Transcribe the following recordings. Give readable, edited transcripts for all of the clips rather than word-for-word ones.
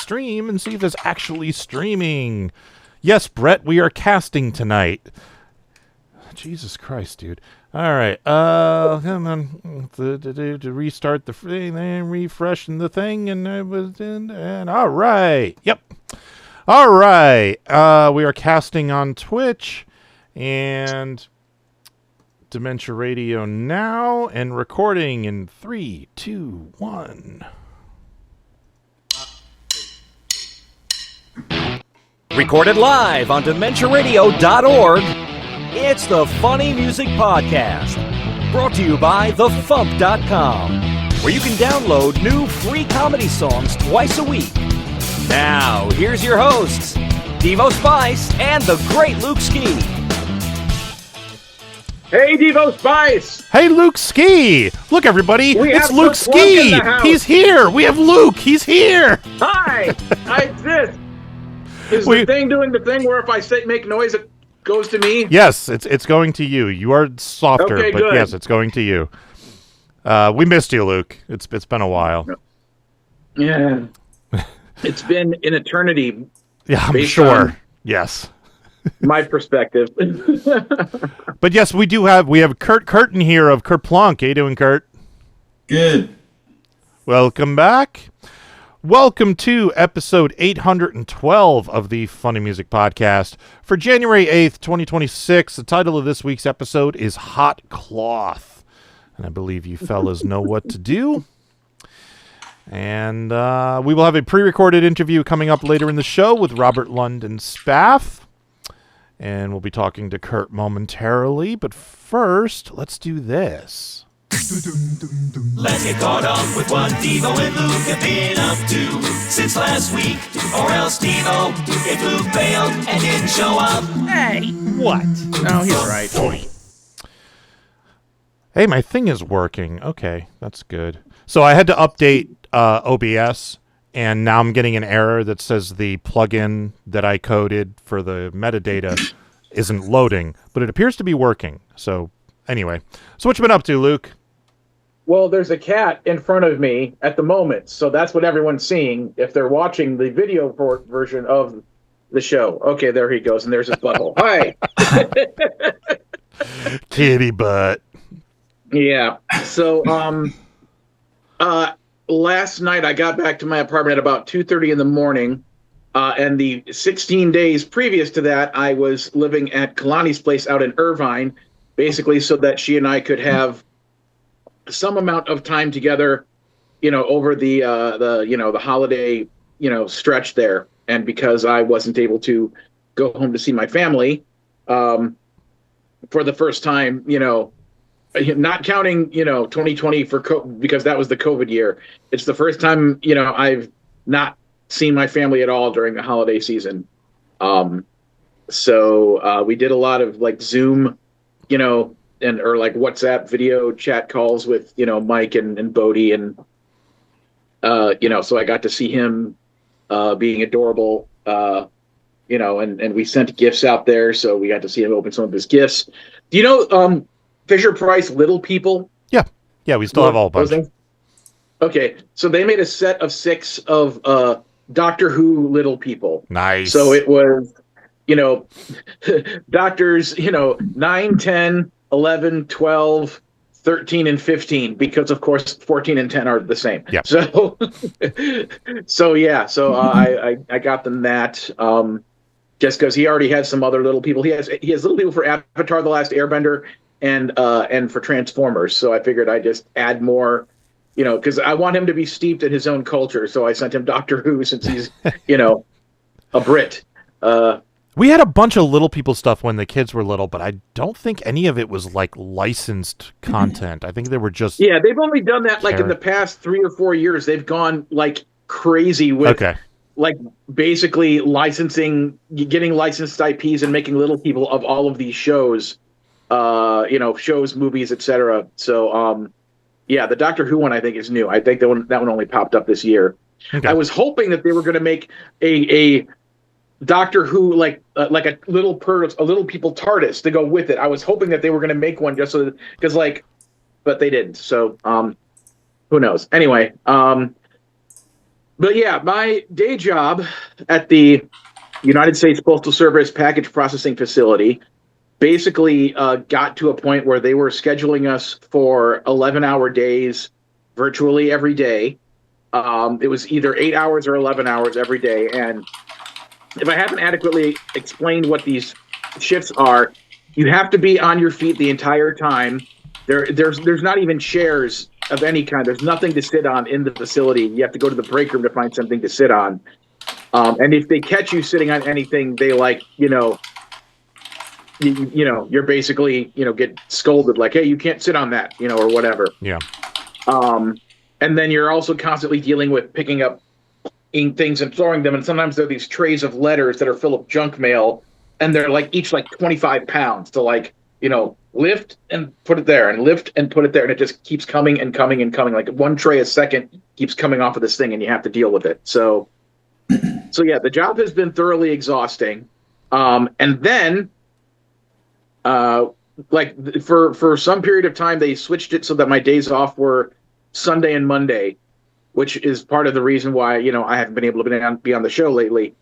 stream and see if it's actually streaming. Yes, Brett, we are casting tonight. Jesus Christ, dude. All right. Come on. To restart the thing, then refreshing the thing, and I was in. And all right. Yep. All right. We are casting on Twitch and Dementia Radio now, and recording in 3, 2, 1. Recorded live on DementiaRadio.org, it's the Funny Music Podcast, brought to you by FuMP.com, where you can download new free comedy songs twice a week. Now, here's your hosts, Devo Spice and the great Luke Ski. Hey, Devo Spice! Hey, Luke Ski! Look, everybody, it's Luke Ski! He's here! We have Luke! He's here! Hi! I exist! Is the thing doing the thing where if I make noise, it goes to me? Yes, it's going to you. You are softer, okay, but good. Yes, it's going to you. We missed you, Luke. It's been a while. Yeah. It's been an eternity. Yeah, I'm sure. Yes. My perspective. But yes, we have Kurt Kurton here of Kurplunk. How you doing, Kurt? Good. Welcome back. Welcome to episode 812 of the Funny Music Podcast for January 8th, 2026. The title of this week's episode is Hot Cloth. And I believe you fellas know what to do. And we will have a pre-recorded interview coming up later in the show with Robert Lund and Spaff. And we'll be talking to Kurt momentarily. But first, let's do this. Let's get caught up with what Devo and Luke have been up to since last week. Or else Devo, if Luke failed and didn't show up. Hey, what? Oh, he's right. Hey, my thing is working. Okay, that's good. So I had to update OBS, and now I'm getting an error that says the plugin that I coded for the metadata isn't loading, but it appears to be working. So anyway, so what you been up to, Luke? Well, there's a cat in front of me at the moment, so that's what everyone's seeing if they're watching the video version of the show. Okay, there he goes, and there's his butthole. Hi! Kitty butt. Yeah, so, last night I got back to my apartment at about 2:30 in the morning, and the 16 days previous to that, I was living at Kalani's place out in Irvine, basically so that she and I could have some amount of time together, over the holiday, stretch there. And because I wasn't able to go home to see my family, for the first time, not counting, 2020 because that was the COVID year. It's the first time, I've not seen my family at all during the holiday season. So we did a lot of like Zoom, or like WhatsApp video chat calls with, Mike and Bodie and, so I got to see him being adorable, and we sent gifts out there. So we got to see him open some of his gifts. Do you know Fisher Price Little People? Yeah, we still have all a bunch. Okay, so they made a set of 6 of Doctor Who Little People. Nice. So it was, doctors, 9, 10, 11, 12, 13, and 15, because of course 14 and 10 are the same. Yeah. So, I got them that just because he already has some other Little People. He has Little People for Avatar: The Last Airbender and for Transformers. So I figured I'd just add more, because I want him to be steeped in his own culture. So I sent him Doctor Who since he's, a Brit. We had a bunch of Little People stuff when the kids were little, but I don't think any of it was like licensed content. I think they were just... Yeah, they've only done that like in the past 3 or 4 years. They've gone like crazy with like basically getting licensed IPs and making Little People of all of these shows, shows, movies, etc. So, the Doctor Who one I think is new. I think that one only popped up this year. Okay. I was hoping that they were going to make a Doctor Who like a Little People TARDIS to go with it. I was hoping that they were going to make one just so because but they didn't. So who knows? Anyway, But yeah, my day job at the United States Postal Service package processing facility basically got to a point where they were scheduling us for 11-hour days virtually every day. It was either 8 hours or 11 hours every day. And if I haven't adequately explained what these shifts are, you have to be on your feet the entire time. There's not even chairs of any kind. There's nothing to sit on in the facility. You have to go to the break room to find something to sit on. And if they catch you sitting on anything, they you're basically, get scolded like, hey, you can't sit on that, or whatever. Yeah. And then you're also constantly dealing with picking up things and throwing them. And sometimes there are these trays of letters that are full of junk mail, and they're each 25 pounds to lift and put it there and lift and put it there. And it just keeps coming and coming and coming. Like one tray a second keeps coming off of this thing, and you have to deal with it. So yeah, the job has been thoroughly exhausting. And then, for some period of time, they switched it so that my days off were Sunday and Monday, which is part of the reason why, I haven't been able to be on the show lately.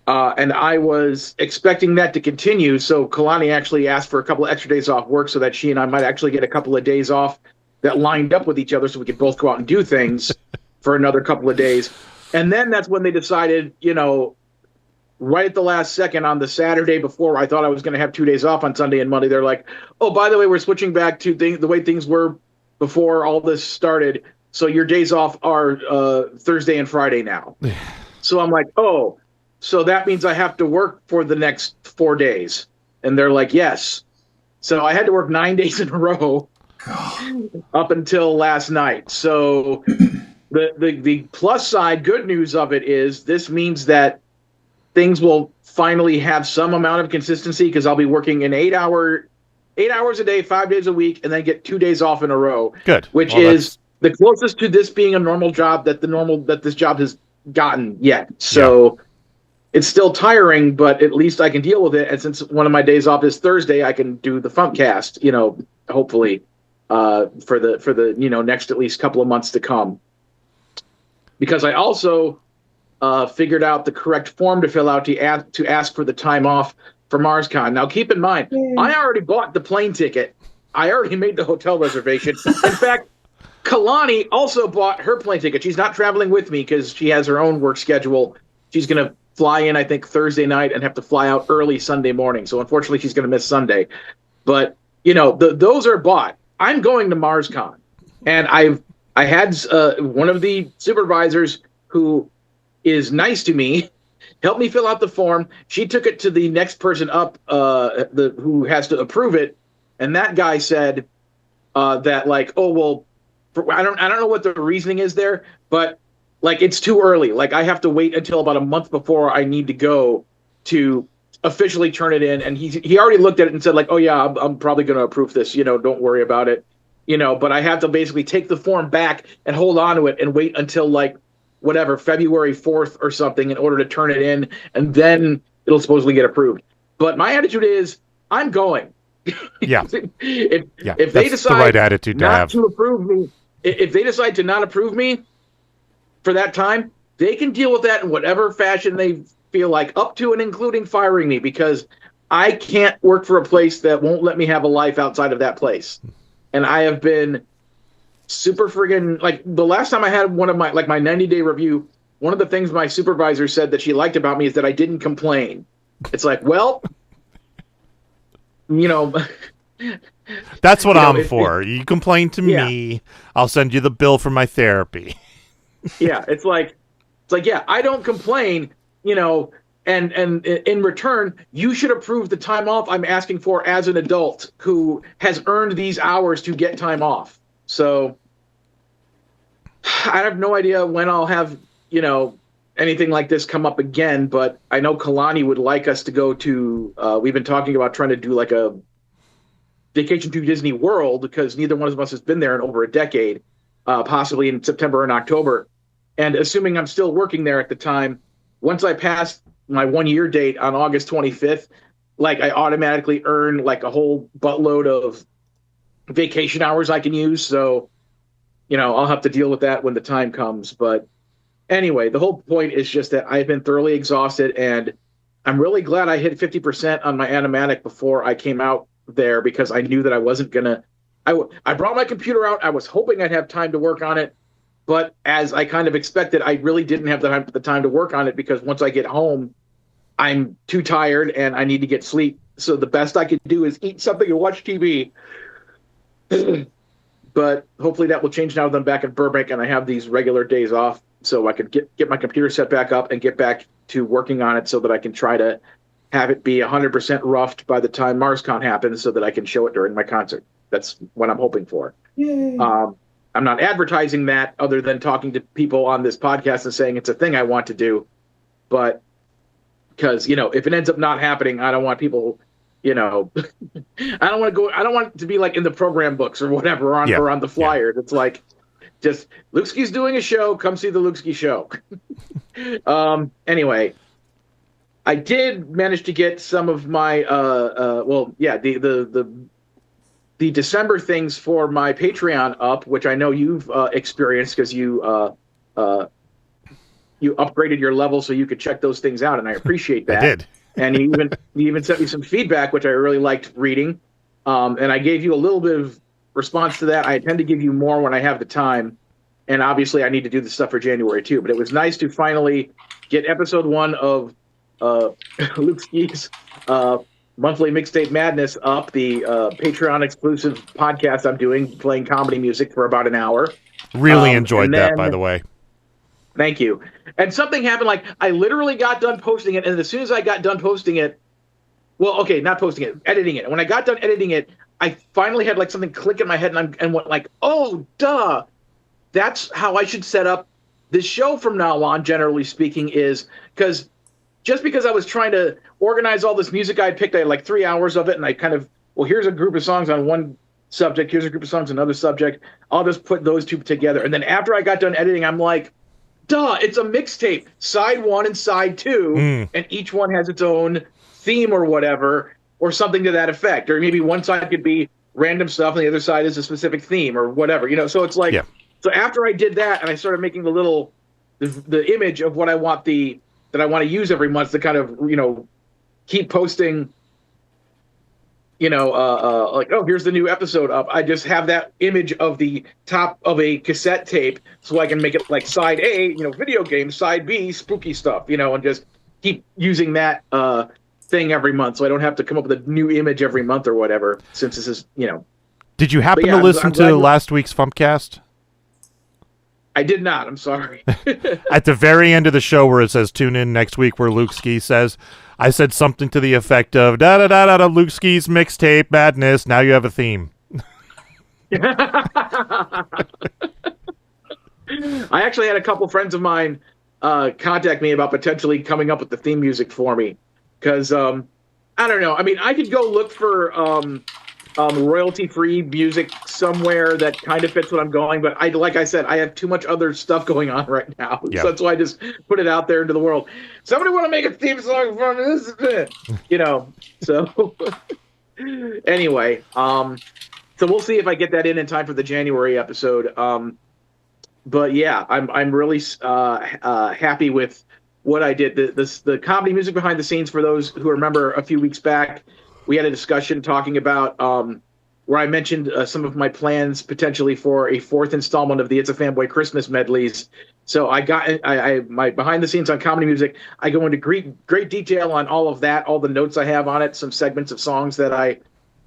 And I was expecting that to continue. So Kalani actually asked for a couple of extra days off work so that she and I might actually get a couple of days off that lined up with each other so we could both go out and do things for another couple of days. And then that's when they decided, right at the last second on the Saturday before I thought I was going to have 2 days off on Sunday and Monday, they're like, oh, by the way, we're switching back to the way things were before all this started. So your days off are Thursday and Friday now. So I'm like, oh, so that means I have to work for the next 4 days. And they're like, yes. So I had to work 9 days in a row up until last night. So the plus side, good news of it is this means that things will finally have some amount of consistency because I'll be working an 8 hours a day, 5 days a week, and then get 2 days off in a row. Good. Which is the closest to this being a normal job that this job has gotten yet. So it's still tiring, but at least I can deal with it. And since one of my days off is Thursday, I can do the FuMPCast, hopefully for the next at least couple of months to come. Because I also figured out the correct form to fill out to ask for the time off for MarsCon. Now, keep in mind, I already bought the plane ticket. I already made the hotel reservation. In fact, Kalani also bought her plane ticket. She's not traveling with me because she has her own work schedule. She's going to fly in, I think, Thursday night and have to fly out early Sunday morning. So, unfortunately, she's going to miss Sunday. But, those are bought. I'm going to MarsCon. And I had one of the supervisors who is nice to me help me fill out the form. She took it to the next person up who has to approve it. And that guy said that oh, well, I don't know what the reasoning is there, but it's too early. I have to wait until about a month before I need to go to officially turn it in. And he already looked at it and said oh yeah, I'm probably going to approve this, don't worry about it, but I have to basically take the form back and hold on to it and wait until whatever, February 4th or something in order to turn it in. And then it'll supposedly get approved. But my attitude is I'm going. Yeah. If they decide the right attitude to have. to approve me, if they decide to not approve me for that time, they can deal with that in whatever fashion they feel like, up to and including firing me, because I can't work for a place that won't let me have a life outside of that place. And I have been super friggin' the last time I had one of my my 90-day review, one of the things my supervisor said that she liked about me is that I didn't complain. It's well, that's what I'm for. You complain to me, I'll send you the bill for my therapy. Yeah, it's yeah, I don't complain, and in return, you should approve the time off I'm asking for as an adult who has earned these hours to get time off. So I have no idea when I'll have, anything like this come up again, but I know Kalani would like us to go to, we've been talking about trying to do a vacation to Disney World because neither one of us has been there in over a decade, possibly in September and October. And assuming I'm still working there at the time, once I pass my 1 year date on August 25th, I automatically earn a whole buttload of vacation hours I can use. So, I'll have to deal with that when the time comes. But Anyway, the whole point is just that I've been thoroughly exhausted, and I'm really glad I hit 50% on my animatic before I came out there, because I knew that I wasn't gonna. I brought my computer out. I was hoping I'd have time to work on it, but as I kind of expected, I really didn't have the time to work on it, because once I get home, I'm too tired and I need to get sleep. So the best I could do is eat something and watch TV. But hopefully that will change now that I'm back in Burbank and I have these regular days off, so I could get my computer set back up and get back to working on it, so that I can try to have it be 100% roughed by the time MarsCon happens, so that I can show it during my concert. That's what I'm hoping for. I'm not advertising that, other than talking to people on this podcast and saying it's a thing I want to do. But because, if it ends up not happening, I don't want people, I don't want it to be like in the program books or whatever, or on the flyers. It's like, just Lukeski's doing a show, come see the Lukeski show. Anyway, I did manage to get some of my the December things for my Patreon up, which I know you've experienced, because you upgraded your level so you could check those things out, and I appreciate that. I did. And you even sent me some feedback, which I really liked reading. And I gave you a little bit of response to that. I tend to give you more when I have the time, and obviously I need to do the stuff for January too. But it was nice to finally get episode 1 of Luke Ski's monthly Mixtape Madness up, the Patreon exclusive podcast I'm doing, playing comedy music for about an hour. Really enjoyed that, by the way. Thank you. And something happened, like I literally got done posting it, and as soon as I got done posting it, not posting it, editing it. And when I got done editing it, I finally had like something click in my head, and went like, oh, duh. That's how I should set up this show from now on, generally speaking, is because I was trying to organize all this music I picked, I had like 3 hours of it, and I kind of, here's a group of songs on one subject, here's a group of songs on another subject. I'll just put those two together. And then after I got done editing, I'm like, duh, it's a mixtape, side 1 and side 2, and each one has its own theme or whatever, or something to that effect. Or maybe one side could be random stuff and the other side is a specific theme or whatever, so it's like, So after I did that, and I started making the image of what I want that I want to use every month to kind of, keep posting, like, oh, here's the new episode up. I just have that image of the top of a cassette tape, so I can make it like side A, video games, side B, spooky stuff, and just keep using that thing every month, so I don't have to come up with a new image every month or whatever, since this is, Did you happen to listen to last week's FuMPCast? I did not. I'm sorry. At the very end of the show where it says tune in next week, where Luke Ski says, I said something to the effect of da-da-da-da-da, Luke Ski's Mixtape Madness, now you have a theme. I actually had a couple friends of mine contact me about potentially coming up with the theme music for me, because I don't know. I mean, I could go look for royalty-free music somewhere that kind of fits what I'm going, but like I said, I have too much other stuff going on right now. Yep. So that's why I just put it out there into the world. Somebody want to make a theme song for this? So anyway, so we'll see if I get that in time for the January episode. But yeah, I'm really happy with what I did. The comedy music behind the scenes, for those who remember a few weeks back, we had a discussion talking about where I mentioned some of my plans potentially for a 4th installment of the It's a Fanboy Christmas medleys. So I got my behind the scenes on comedy music. I go into great detail on all of that, all the notes I have on it, some segments of songs that I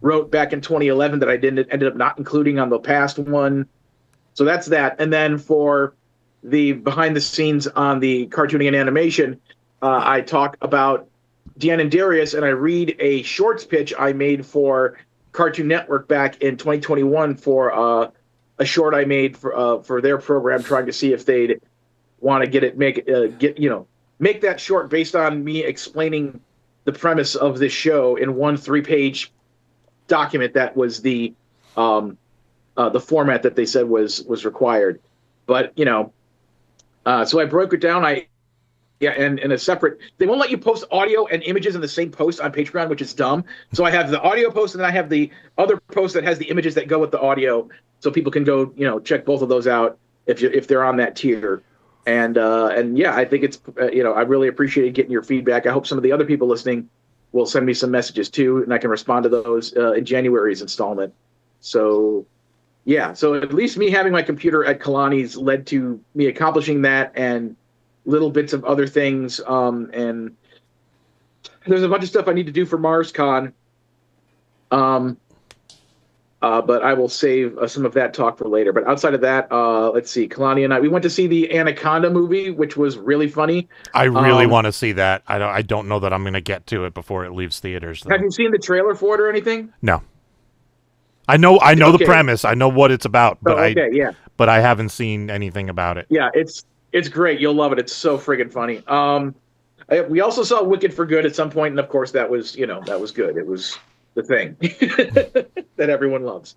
wrote back in 2011 that I ended up not including on the past one. So that's that. And then for the behind the scenes on the cartooning and animation, I talk about Deanna and Darius, and I read a shorts pitch I made for Cartoon Network back in 2021 for a short I made for their program, trying to see if they'd want to make that short based on me explaining the premise of this show in one 3-page document that was the format that they said was required. But so I broke it down. And in a separate, they won't let you post audio and images in the same post on Patreon, which is dumb. So I have the audio post, and then I have the other post that has the images that go with the audio, so people can go, check both of those out if they're on that tier. And yeah, I think it's I really appreciated getting your feedback. I hope some of the other people listening will send me some messages too, and I can respond to those in January's installment. So yeah, so at least me having my computer at Kalani's led to me accomplishing that and little bits of other things. And there's a bunch of stuff I need to do for MarsCon. But I will save some of that talk for later. But outside of that, let's see. Kalani and we went to see the Anaconda movie, which was really funny. I really want to see that. I don't know that I'm going to get to it before it leaves theaters, though. Have you seen the trailer for it or anything? No. I know Okay. the premise. I know what it's about, but yeah. but I haven't seen anything about it. Yeah, it's great. You'll love it. It's so friggin' funny. We also saw Wicked for Good at some point, and of course that was good. It was the thing that everyone loves.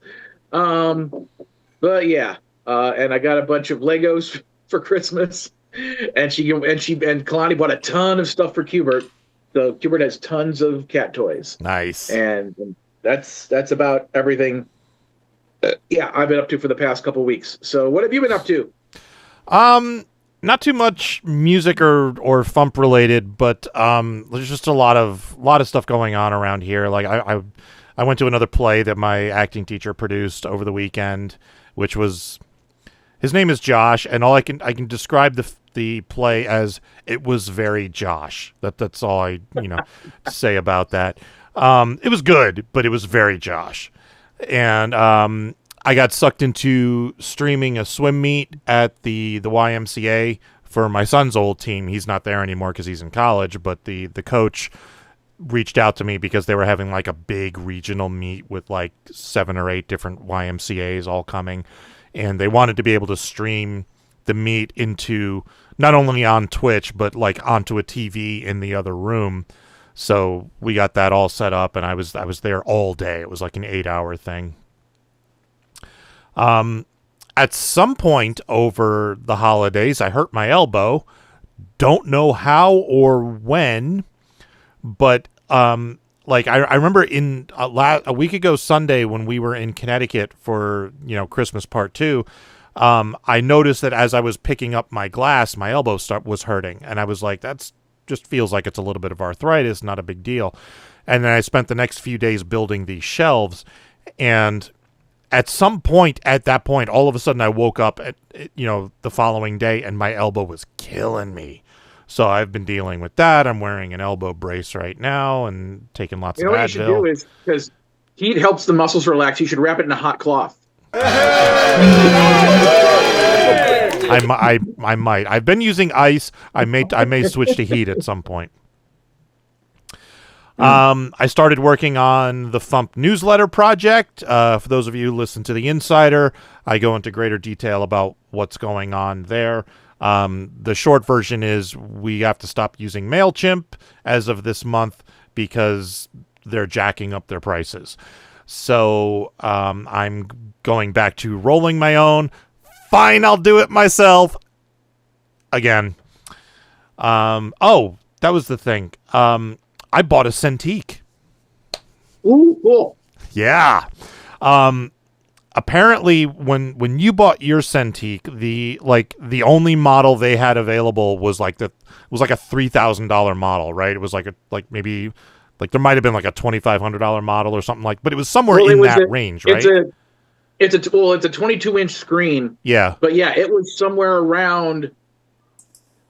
But yeah, and I got a bunch of Legos for Christmas, and Kalani bought a ton of stuff for Qbert. So Qbert has tons of cat toys. Nice. And that's about everything. Yeah, I've been up to for the past couple weeks. So what have you been up to? Not too much music or FuMP related, but there's just a lot of stuff going on around here. Like I went to another play that my acting teacher produced over the weekend, which was, his name is Josh, and all I can describe the play as it was very Josh. That's all I say about that. It was good, but it was very Josh, and I got sucked into streaming a swim meet at the YMCA for my son's old team. He's not there anymore because he's in college, but the coach reached out to me because they were having like a big regional meet with like 7 or 8 different YMCAs all coming, and they wanted to be able to stream the meet into not only on Twitch but like onto a TV in the other room. So we got that all set up, and I was there all day. It was like an 8-hour thing. At some point over the holidays, I hurt my elbow. Don't know how or when, but like I remember in a week ago Sunday when we were in Connecticut for Christmas Part 2, I noticed that as I was picking up my glass, my elbow was hurting, and I was like, that's just feels like it's a little bit of arthritis, not a big deal. And then I spent the next few days building these shelves, and at that point, all of a sudden I woke up at the following day and my elbow was killing me. So I've been dealing with that. I'm wearing an elbow brace right now and taking lots of Advil. What you should do is, because heat helps the muscles relax, you should wrap it in a hot cloth. I might. I've been using ice. I may switch to heat at some point. I started working on the FuMP newsletter project. For those of you who listen to The Insider, I go into greater detail about what's going on there. The short version is we have to stop using MailChimp as of this month because they're jacking up their prices. So I'm going back to rolling my own. Fine, I'll do it myself. Again. Oh, that was the thing. I bought a Cintiq. Ooh, cool. Yeah. Apparently, when you bought your Cintiq, the only model they had available was like a $3,000 model, right? It was maybe there might have been like a $2,500 model or something but it was somewhere in that range, right? It's a 22-inch screen. Yeah. But yeah, it was somewhere around.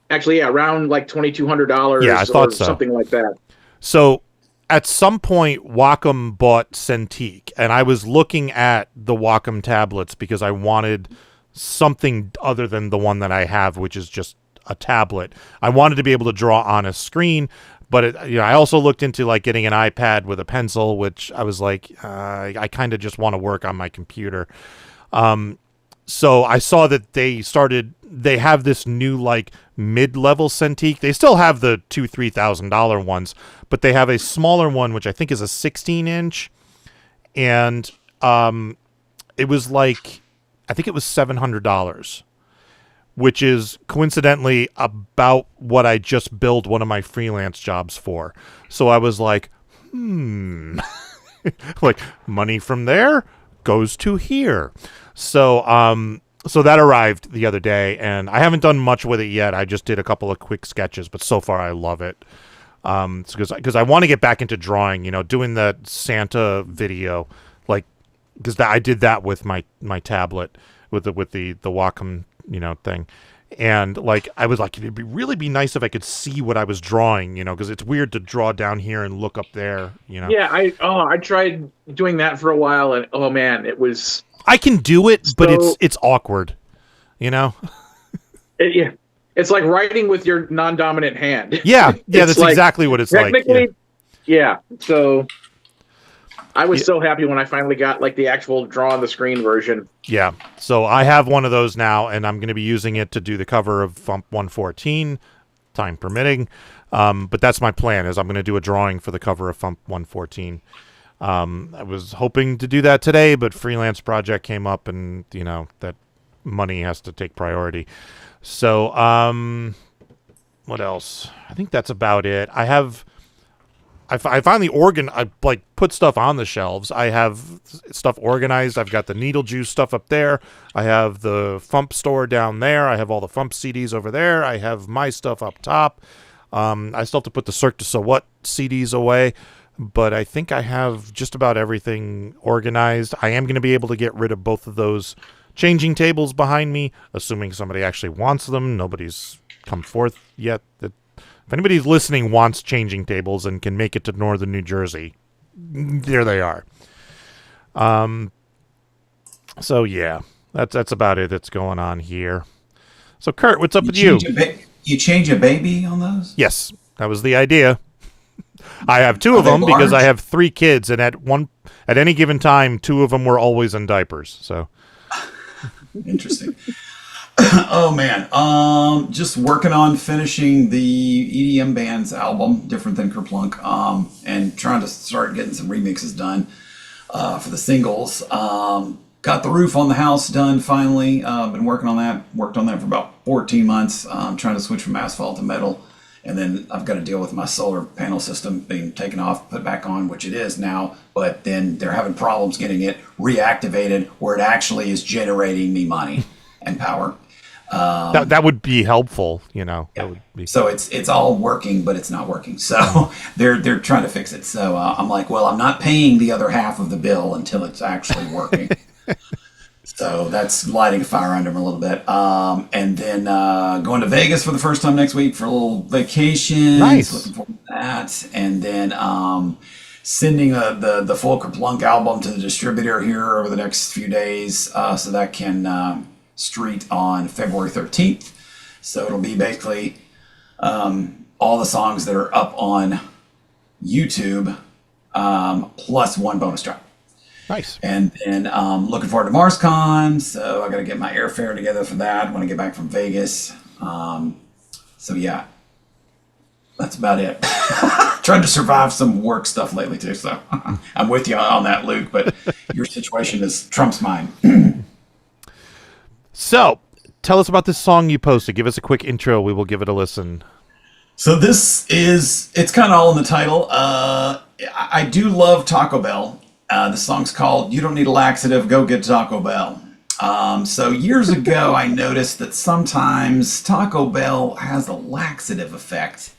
Actually, yeah, around like $2,200. Yeah, I thought so. Something like that. So at some point, Wacom bought Cintiq, and I was looking at the Wacom tablets because I wanted something other than the one that I have, which is just a tablet. I wanted to be able to draw on a screen, but I also looked into like getting an iPad with a pencil, which I was like, I kind of just want to work on my computer. So I saw that they have this new like mid-level Cintiq. They still have the $2,000-$3,000 ones, but they have a smaller one, which I think is a 16-inch. And it was like, I think it was $700, which is coincidentally about what I just billed one of my freelance jobs for. So I was like, like money from there goes to here. So So that arrived the other day, and I haven't done much with it yet. I just did a couple of quick sketches, but so far I love it. Because I want to get back into drawing, doing the Santa video, like, because I did that with my tablet with the Wacom thing, and like I was like, it'd really be nice if I could see what I was drawing, because it's weird to draw down here and look up there, Yeah, I tried doing that for a while, and oh man, it was. I can do it, but it's awkward, Yeah. It's like writing with your non-dominant hand. Yeah, that's like, exactly what it's like. Technically, yeah. So I was so happy when I finally got like the actual draw on the screen version. Yeah. So I have one of those now, and I'm going to be using it to do the cover of FuMP 114, time permitting. But that's my plan, is I'm going to do a drawing for the cover of FuMP 114. I was hoping to do that today, but freelance project came up, and that money has to take priority. So, what else? I think that's about it. I finally I put stuff on the shelves. I have stuff organized. I've got the Needle Juice stuff up there. I have the FuMP store down there. I have all the FuMP CDs over there. I have my stuff up top. I still have to put the Cirque du So What CDs away, but I think I have just about everything organized. I am going to be able to get rid of both of those changing tables behind me, assuming somebody actually wants them. Nobody's come forth yet. If anybody's listening wants changing tables and can make it to northern New Jersey, there they are. So yeah, that's about it that's going on here. So Kurt, what's up with you? You change a baby on those? Yes, that was the idea. I have two of them because I have 3 kids, and at any given time, 2 of them were always in diapers. So interesting. Oh man, just working on finishing the EDM band's album, different than Kurplunk, and trying to start getting some remixes done for the singles. Got the roof on the house done finally. Been working on that. Worked on that for about 14 months. Trying to switch from asphalt to metal. And then I've got to deal with my solar panel system being taken off, put back on, which it is now. But then they're having problems getting it reactivated where it actually is generating me money and power. That would be helpful, Yeah. That would be... So it's all working, but it's not working. So they're trying to fix it. So I'm like, well, I'm not paying the other half of the bill until it's actually working. So that's lighting a fire under them a little bit. And then going to Vegas for the first time next week for a little vacation. Nice. Looking forward to that. And then sending the full Kurplunk album to the distributor here over the next few days so that can street on February 13th. So it'll be basically all the songs that are up on YouTube plus one bonus track. Nice. And then looking forward to MarsCon, so I got to get my airfare together for that when I get back from Vegas. So yeah, that's about it. Trying to survive some work stuff lately too, so I'm with you on that, Luke, but your situation is trumps mine. So, tell us about this song you posted. Give us a quick intro. We will give it a listen. So it's kind of all in the title. I do love Taco Bell. The song's called You Don't Need a Laxative, Go Get Taco Bell. So years ago, I noticed that sometimes Taco Bell has a laxative effect.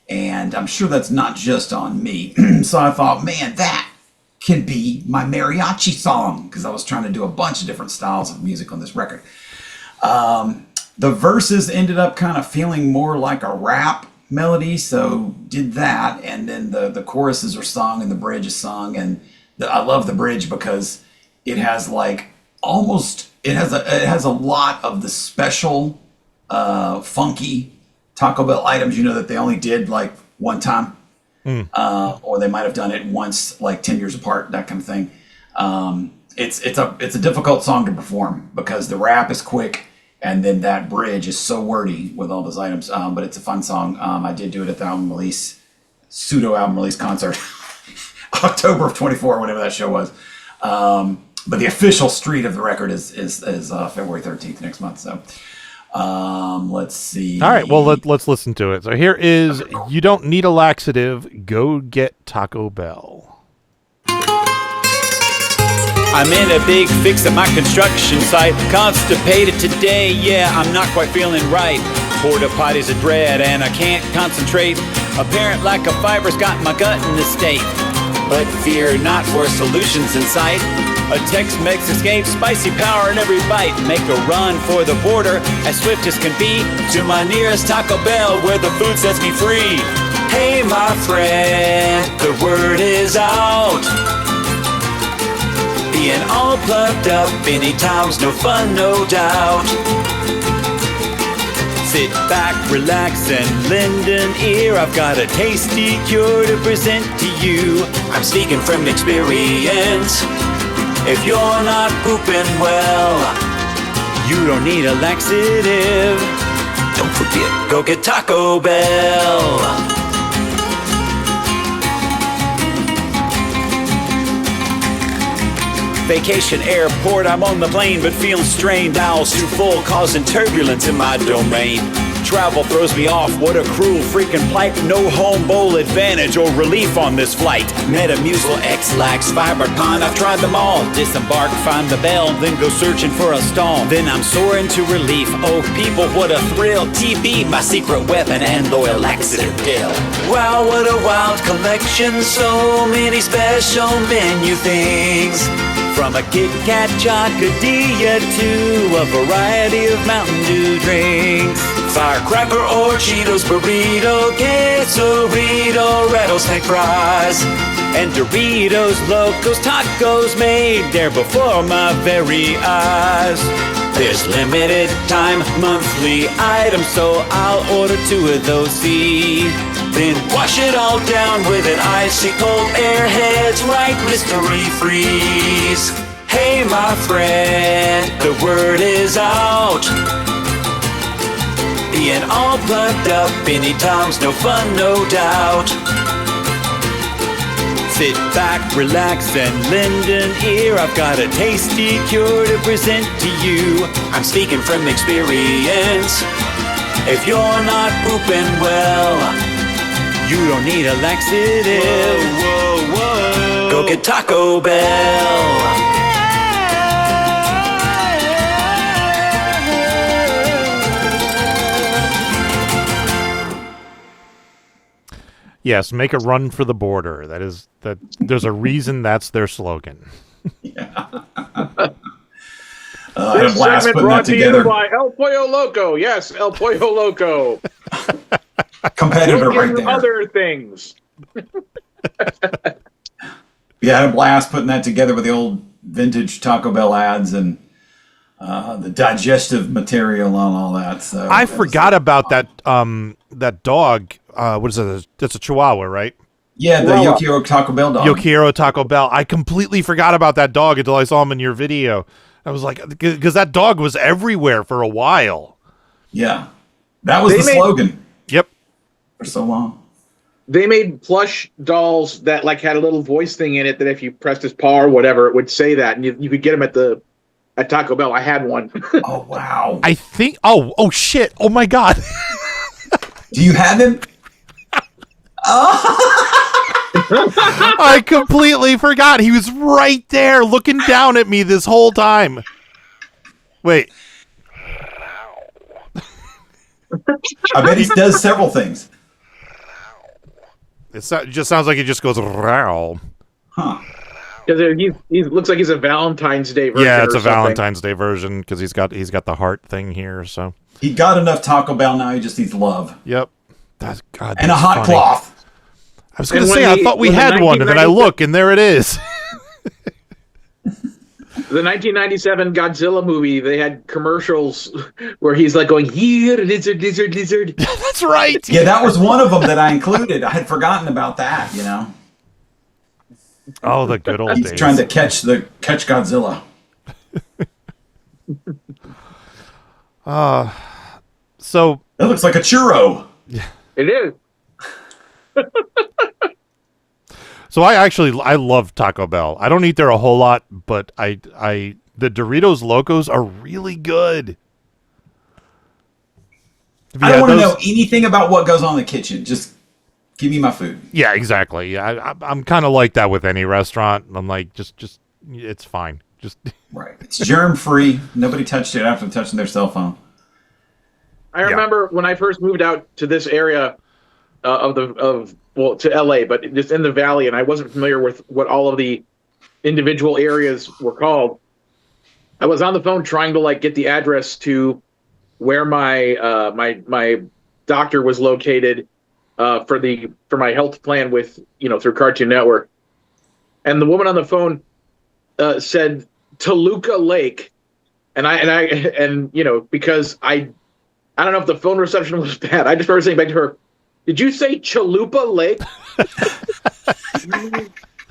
And I'm sure that's not just on me. So I thought, man, that could be my mariachi song. Because I was trying to do a bunch of different styles of music on this record. The verses ended up kind of feeling more like a rap melody. So did that. And then the choruses are sung and the bridge is sung. And I love the bridge because it has like it has a lot of the special funky Taco Bell items, that they only did like one time, or they might have done it once, like 10 years apart, that kind of thing. It's a difficult song to perform because the rap is quick and then that bridge is so wordy with all those items. But it's a fun song. I did do it at the pseudo album release concert. October of 24, whatever that show was. But the official street of the record is February 13th next month. So let's see. All right, well, let's listen to it. So here is You Don't Need a Laxative, Go Get Taco Bell. I'm in a big fix at my construction site. Constipated today, yeah, I'm not quite feeling right. Porta potties a dread and I can't concentrate. Apparent lack of fiber's got my gut in a state. But fear not, for solutions in sight. A Tex-Mex escape, spicy power in every bite. Make a run for the border, as swift as can be, to my nearest Taco Bell where the food sets me free. Hey my friend, the word is out. Being all plugged up anytime's no fun, no doubt. Sit back, relax, and lend an ear. I've got a tasty cure to present to you. I'm speaking from experience. If you're not pooping well, you don't need a laxative. Don't forget, go get Taco Bell. Vacation airport, I'm on the plane but feeling strained. Owls too full, causing turbulence in my domain. Travel throws me off, what a cruel freaking plight. No home bowl advantage or relief on this flight. Metamucil, X-Lax, FiberCon, I've tried them all. Disembark, find the bell, then go searching for a stall. Then I'm soaring to relief, oh people, what a thrill. TB, my secret weapon and loyal laxative pill. Wow, what a wild collection, so many special menu things. From a Kit Kat Chocodilla to a variety of Mountain Dew drinks. Firecracker or Cheetos burrito, quesarito, rattlesnake fries, and Doritos Locos Tacos made there before my very eyes. There's limited time monthly items, so I'll order 2 of those. See, then wash it all down with an icy cold Airheads right mystery freeze. Hey my friend, the word is out. Being all plugged up anytime's no fun, no doubt. Sit back, relax, and lend an ear. I've got a tasty cure to present to you. I'm speaking from experience. If you're not pooping well, you don't need a laxative. Whoa, whoa, whoa. Go get Taco Bell. Yes, make a run for the border. That. There's a reason that's their slogan. This segment brought to you by El Pollo Loco. Yes, El Pollo Loco. Competitor right there. Other things. Yeah, I had a blast putting that together with the old vintage Taco Bell ads and the digestive material on all that. So I forgot about that. That dog. What is it? That's a Chihuahua, right? Yeah, the Yokiro Taco Bell dog. Yokiro Taco Bell. I completely forgot about that dog until I saw him in your video. I was like, because that dog was everywhere for a while. Yeah, that was the slogan. Yep. For so long. They made plush dolls that like had a little voice thing in it that if you pressed his paw or whatever, it would say that, and you could get them at Taco Bell. I had one. Oh wow! I think. Oh shit! Oh my god! Do you have him? I completely forgot. He was right there looking down at me this whole time. Wait. I bet he does several things. It just sounds like he just goes row. Huh. Because he looks like he's a Valentine's Day version. Yeah, it's a something. Valentine's Day version because he's got the heart thing here. So he got enough Taco Bell now. He just needs love. Yep. That's God. And a hot funny. cloth. I was going to say, I thought we had one, and then I look, and there it is. The 1997 Godzilla movie, they had commercials where he's like going, here, lizard, lizard, lizard. That's right. Yeah, that was one of them that I included. I had forgotten about that, you know. Oh, the good old days. He's trying to catch Godzilla. So that looks like a churro. Yeah. It is. So I love Taco Bell. I don't eat there a whole lot, but the Doritos Locos are really good. I don't want to know anything about what goes on in the kitchen. Just give me my food. Yeah, exactly. I'm kind of like that with any restaurant. I'm like, just it's fine. Just Right. It's germ free. Nobody touched it after touching their cell phone. I remember when I first moved out to this area to LA, but just in the valley, and I wasn't familiar with what all of the individual areas were called. I was on the phone trying to get the address to where my my doctor was located for my health plan with through Cartoon Network, and the woman on the phone said Toluca Lake, and because I don't know if the phone reception was bad. I just started saying back to her, "Did you say Chalupa Lake?"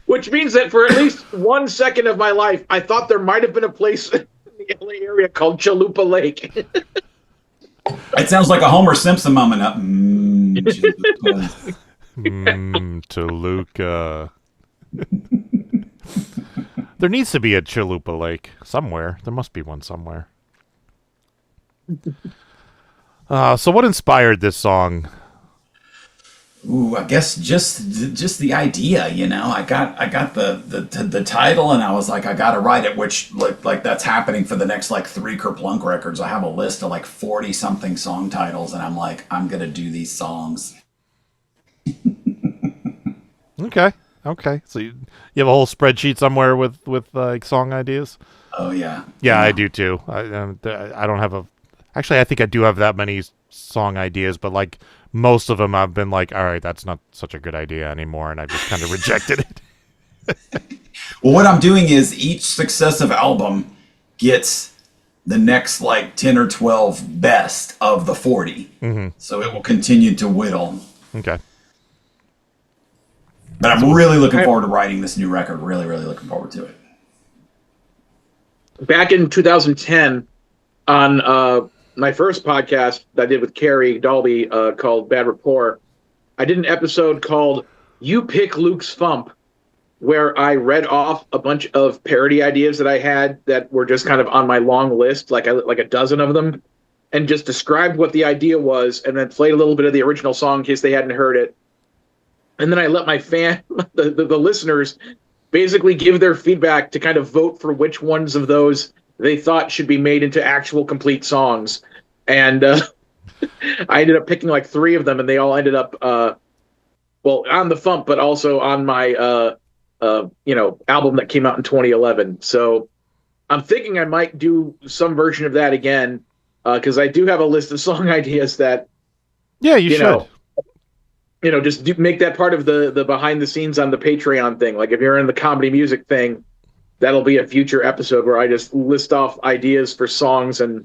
Which means that for at least 1 second of my life, I thought there might have been a place in the LA area called Chalupa Lake. It sounds like a Homer Simpson moment. Toluca. There needs to be a Chalupa Lake somewhere. There must be one somewhere. So what inspired this song? Ooh, I guess just the idea, I got the title, and I was like, I gotta write it, which like that's happening for the next 3 Kurplunk records. I have a list of 40 something song titles, and I'm like, I'm gonna do these songs. Okay. So you have a whole spreadsheet somewhere with song ideas? Oh yeah. Yeah, I do too. I don't have actually I think I do have that many song ideas, but most of them I've been all right, that's not such a good idea anymore, and I just kind of rejected it. Well, what I'm doing is each successive album gets the next 10 or 12 best of the 40. Mm-hmm. So it will continue to whittle. Okay. But I'm really looking forward to writing this new record. Really, really looking forward to it. Back in 2010, on my first podcast that I did with Carrie Dalby called Bad Rapport, I did an episode called You Pick Luke's FuMP, where I read off a bunch of parody ideas that I had that were just kind of on my long list, like a dozen of them, and just described what the idea was, and then played a little bit of the original song in case they hadn't heard it. And then I let my the listeners basically give their feedback to kind of vote for which ones of those they thought should be made into actual complete songs. And I ended up picking 3 of them, and they all ended up, on the FuMP, but also on my, album that came out in 2011. So I'm thinking I might do some version of that again, because I do have a list of song ideas that, yeah, you should. Just make that part of the behind the scenes on the Patreon thing. If you're in the comedy music thing, that'll be a future episode where I just list off ideas for songs, and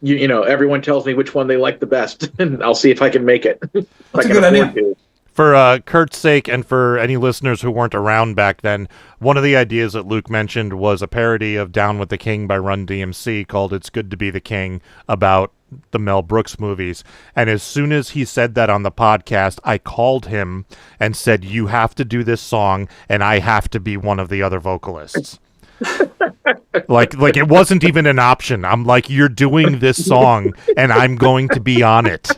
everyone tells me which one they like the best, and I'll see if I can make it. That's a good idea. For Kurt's sake, and for any listeners who weren't around back then, one of the ideas that Luke mentioned was a parody of Down with the King by Run DMC called It's Good to Be the King, about the Mel Brooks movies. And as soon as he said that on the podcast, I called him and said, you have to do this song, and I have to be one of the other vocalists. like it wasn't even an option. I'm like, you're doing this song, and I'm going to be on it.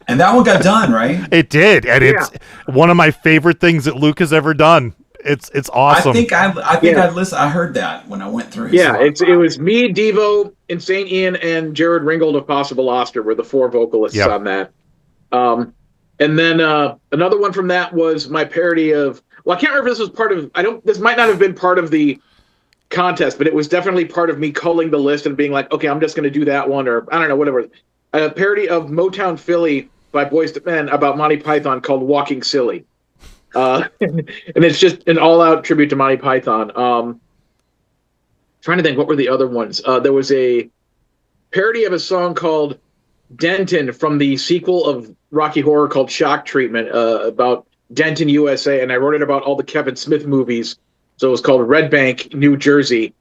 And that one got done, right? It did, and it's one of my favorite things that Luke has ever done. It's awesome. I heard that when I went through. It was me, Devo, Insane Ian, and Jared Ringgold of Possible Oster were the 4 vocalists on that. And then another one from that was my parody of. Well, I can't remember if this was part of. This might not have been part of the contest, but it was definitely part of me culling the list and being like, okay, I'm just going to do that one, or I don't know, whatever. A parody of Motown Philly by Boyz II Men about Monty Python called Walking Silly. And it's just an all-out tribute to Monty Python. Trying to think, what were the other ones? There was a parody of a song called Denton from the sequel of Rocky Horror called Shock Treatment, about Denton, USA, and I wrote it about all the Kevin Smith movies. So it was called Red Bank, New Jersey.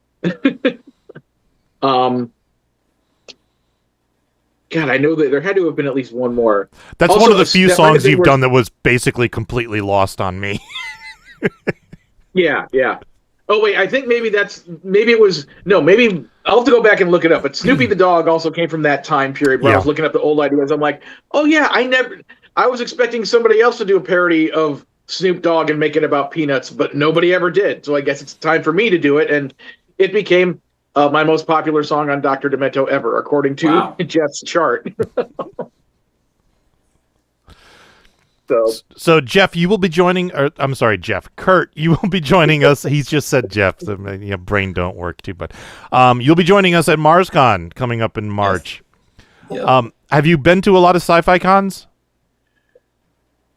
God, I know that there had to have been at least one more. That's also one of the few songs you've done that was basically completely lost on me. Yeah. Oh, wait, I think maybe I'll have to go back and look it up. But Snoopy the Dog also came from that time period where I was looking up the old ideas. I'm like, oh, yeah, I was expecting somebody else to do a parody of Snoop Dogg and make it about peanuts, but nobody ever did. So I guess it's time for me to do it, and it became my most popular song on Dr. Demento ever, according to Jeff's chart. So Jeff, you will be joining. Or I'm sorry, Jeff. Kurt, you will be joining us. He's just said Jeff. So, brain don't work too, but you'll be joining us at MarsCon coming up in March. Yes. Yep. Have you been to a lot of sci-fi cons?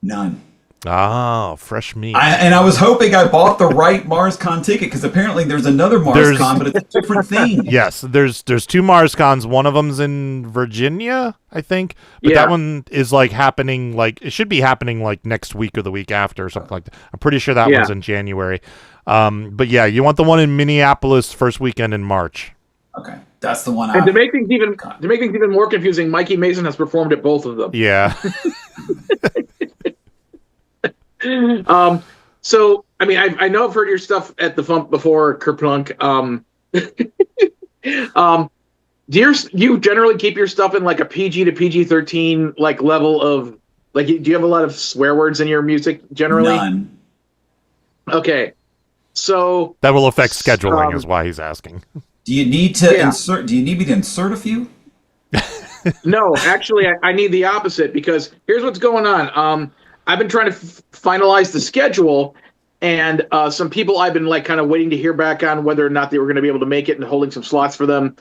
None. Oh, fresh meat. And I was hoping I bought the right MarsCon ticket because apparently there's another MarsCon, but it's a different thing. Yes, there's two MarsCons. One of them's in Virginia, I think. But that one is like happening, it should be happening like next week or the week after or something like that. I'm pretty sure that one's in January. But yeah, you want the one in Minneapolis first weekend in March. Okay, that's the one. And to make things even more confusing, Mikey Mason has performed at both of them. Yeah. So I mean, I know I've heard your stuff at the FuMP before, Kurplunk. Do you generally keep your stuff in like a PG to PG-13 like level of do you have a lot of swear words in your music generally? None. Okay, so that will affect scheduling, is why he's asking. Do you need to insert? Do you need me to insert a few? No, actually, I need the opposite because here's what's going on. I've been trying to finalize the schedule, and some people I've been kind of waiting to hear back on whether or not they were going to be able to make it and holding some slots for them.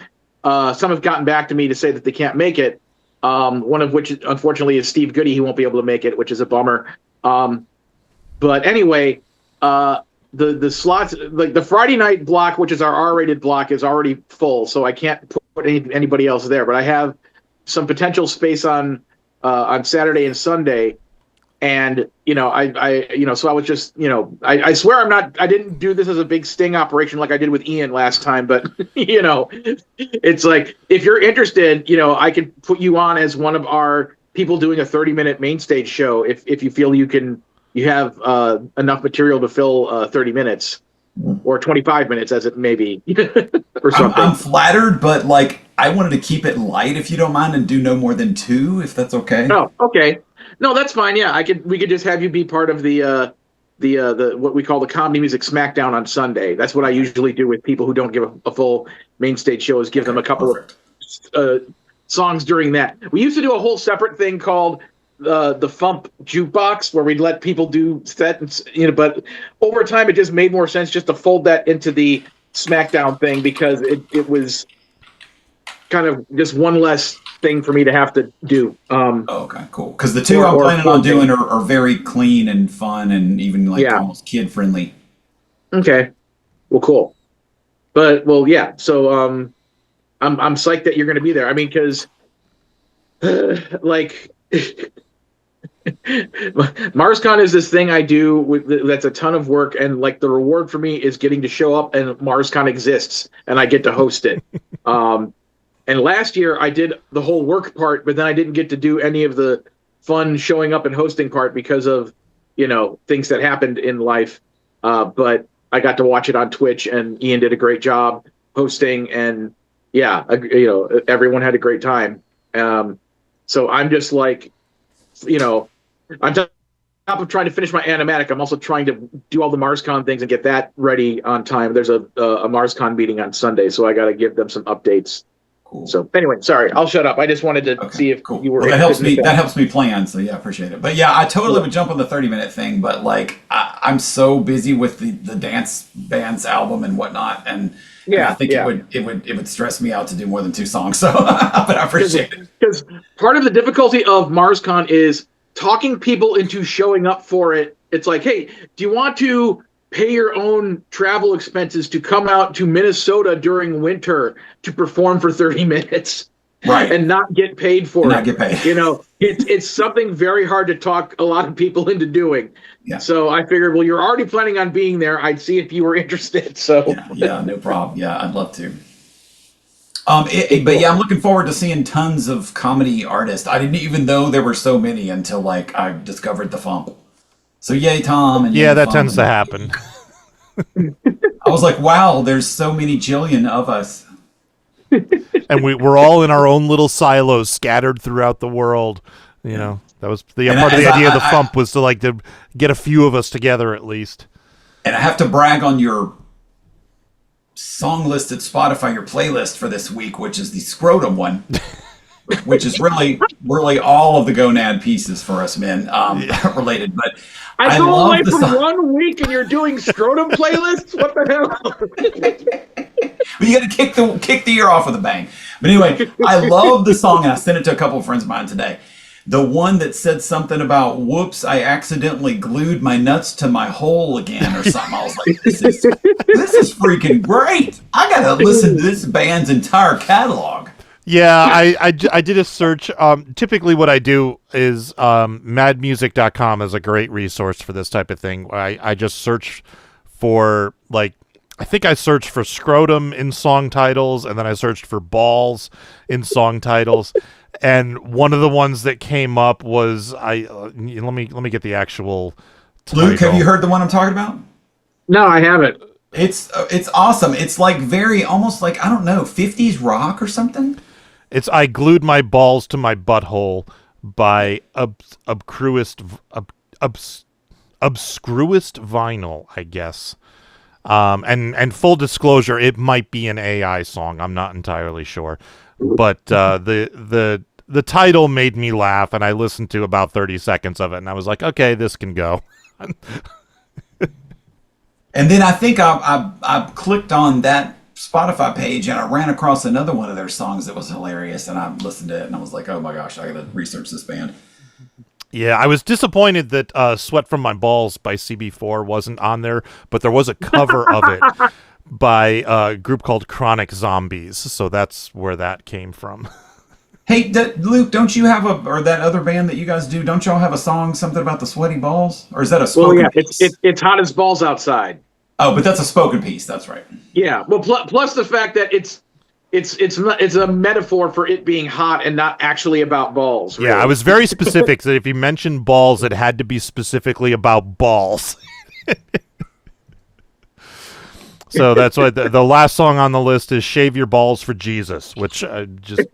Some have gotten back to me to say that they can't make it. One of which, unfortunately, is Steve Goody. He won't be able to make it, which is a bummer. But anyway, the slots, the Friday night block, which is our R-rated block, is already full, so I can't put anybody else there. But I have some potential space on Saturday and Sunday. And, so I was just, I swear I didn't do this as a big sting operation like I did with Ian last time, but, it's like, if you're interested, I can put you on as one of our people doing a 30-minute main stage show if you feel you have enough material to fill 30 minutes or 25 minutes as it may be or something. I'm flattered, but I wanted to keep it light if you don't mind and do no more than 2, if that's okay. Oh, okay. No, that's fine. Yeah, we could just have you be part of the what we call the comedy music smackdown on Sunday. That's what I usually do with people who don't give a full main stage show, is give them a couple of songs during that. We used to do a whole separate thing called the FuMP jukebox, where we'd let people do sets, but over time it just made more sense just to fold that into the smackdown thing, because it was kind of just one less thing for me to have to do. Okay, cool. Because the 2 I'm planning on doing are very clean and fun and even almost kid friendly. Okay, well, cool. But yeah. So I'm psyched that you're going to be there. I mean, because MarsCon is this thing I do that's a ton of work, and the reward for me is getting to show up and MarsCon exists and I get to host it. And last year I did the whole work part, but then I didn't get to do any of the fun showing up and hosting part because of, things that happened in life. But I got to watch it on Twitch, and Ian did a great job hosting, and everyone had a great time. So I'm just on top of trying to finish my animatic, I'm also trying to do all the MarsCon things and get that ready on time. There's a MarsCon meeting on Sunday, so I got to give them some updates. Cool. So anyway, sorry, I'll shut up. I just wanted to see if you were. Well, that helps me plan. So yeah, appreciate it. But yeah, I totally would jump on the 30-minute thing. But I'm so busy with the dance bands album and whatnot, and I think it would stress me out to do more than 2 songs. So, but I appreciate it. Because part of the difficulty of MarsCon is talking people into showing up for it. It's like, hey, do you want to pay your own travel expenses to come out to Minnesota during winter to perform for 30 minutes, right? And not get paid for it. Not get paid. It's something very hard to talk a lot of people into doing. Yeah. So I figured, well, you're already planning on being there. I'd see if you were interested. So yeah, no problem. Yeah, I'd love to. But yeah, I'm looking forward to seeing tons of comedy artists. I didn't even know there were so many until I discovered the FuMP. So yay, Tom. And yeah, that tends to happen. I was like, wow, there's so many jillion of us. And we're all in our own little silos scattered throughout the world, That was the part of the idea of the FuMP was to get a few of us together at least. And I have to brag on your song list at Spotify, your playlist for this week, which is the Scrotum one, which is really all of the gonad pieces for us men related. But I go love away the from song. 1 week and you're doing Scrotum playlists? What the hell? But you got to kick the year off with a bang. But anyway, I love the song, and I sent it to a couple of friends of mine today. The one that said something about, whoops, I glued my nuts to my hole again or something. I was like, this is freaking great. I got to listen to this band's entire catalog. Yeah, I did a search. Typically what I do is madmusic.com is a great resource for this type of thing. I just search for, I think I searched for scrotum in song titles, and then I searched for balls in song titles. And one of the ones that came up was let me get the actual title. Luke, have you heard the one I'm talking about? No, I haven't. It's awesome. It's almost like, I don't know, 50s rock or something. It's I Glued My Balls to My Butthole by Obscruest Vinyl, I guess. And full disclosure, it might be an AI song. I'm not entirely sure. But the title made me laugh, and I listened to about 30 seconds of it, and I was like, okay, this can go. And then I think I clicked on that Spotify page, and I ran across another one of their songs that was hilarious, and I listened to it, and I was like, oh my gosh, I gotta research this band. Yeah, I was disappointed that Sweat From My Balls by CB4 wasn't on there, but there was a cover of it by a group called Chronic Zombies, so that's where that came from. Hey, Luke, don't you have or that other band that you guys do, don't y'all have a song, something about the sweaty balls? Or is that a spoken piece? It's hot as balls outside. Oh, but that's a spoken piece, that's right. Yeah, well, plus the fact that it's a metaphor for it being hot and not actually about balls. Really. Yeah, I was very specific that if you mentioned balls, it had to be specifically about balls. So that's why the last song on the list is Shave Your Balls for Jesus, which just,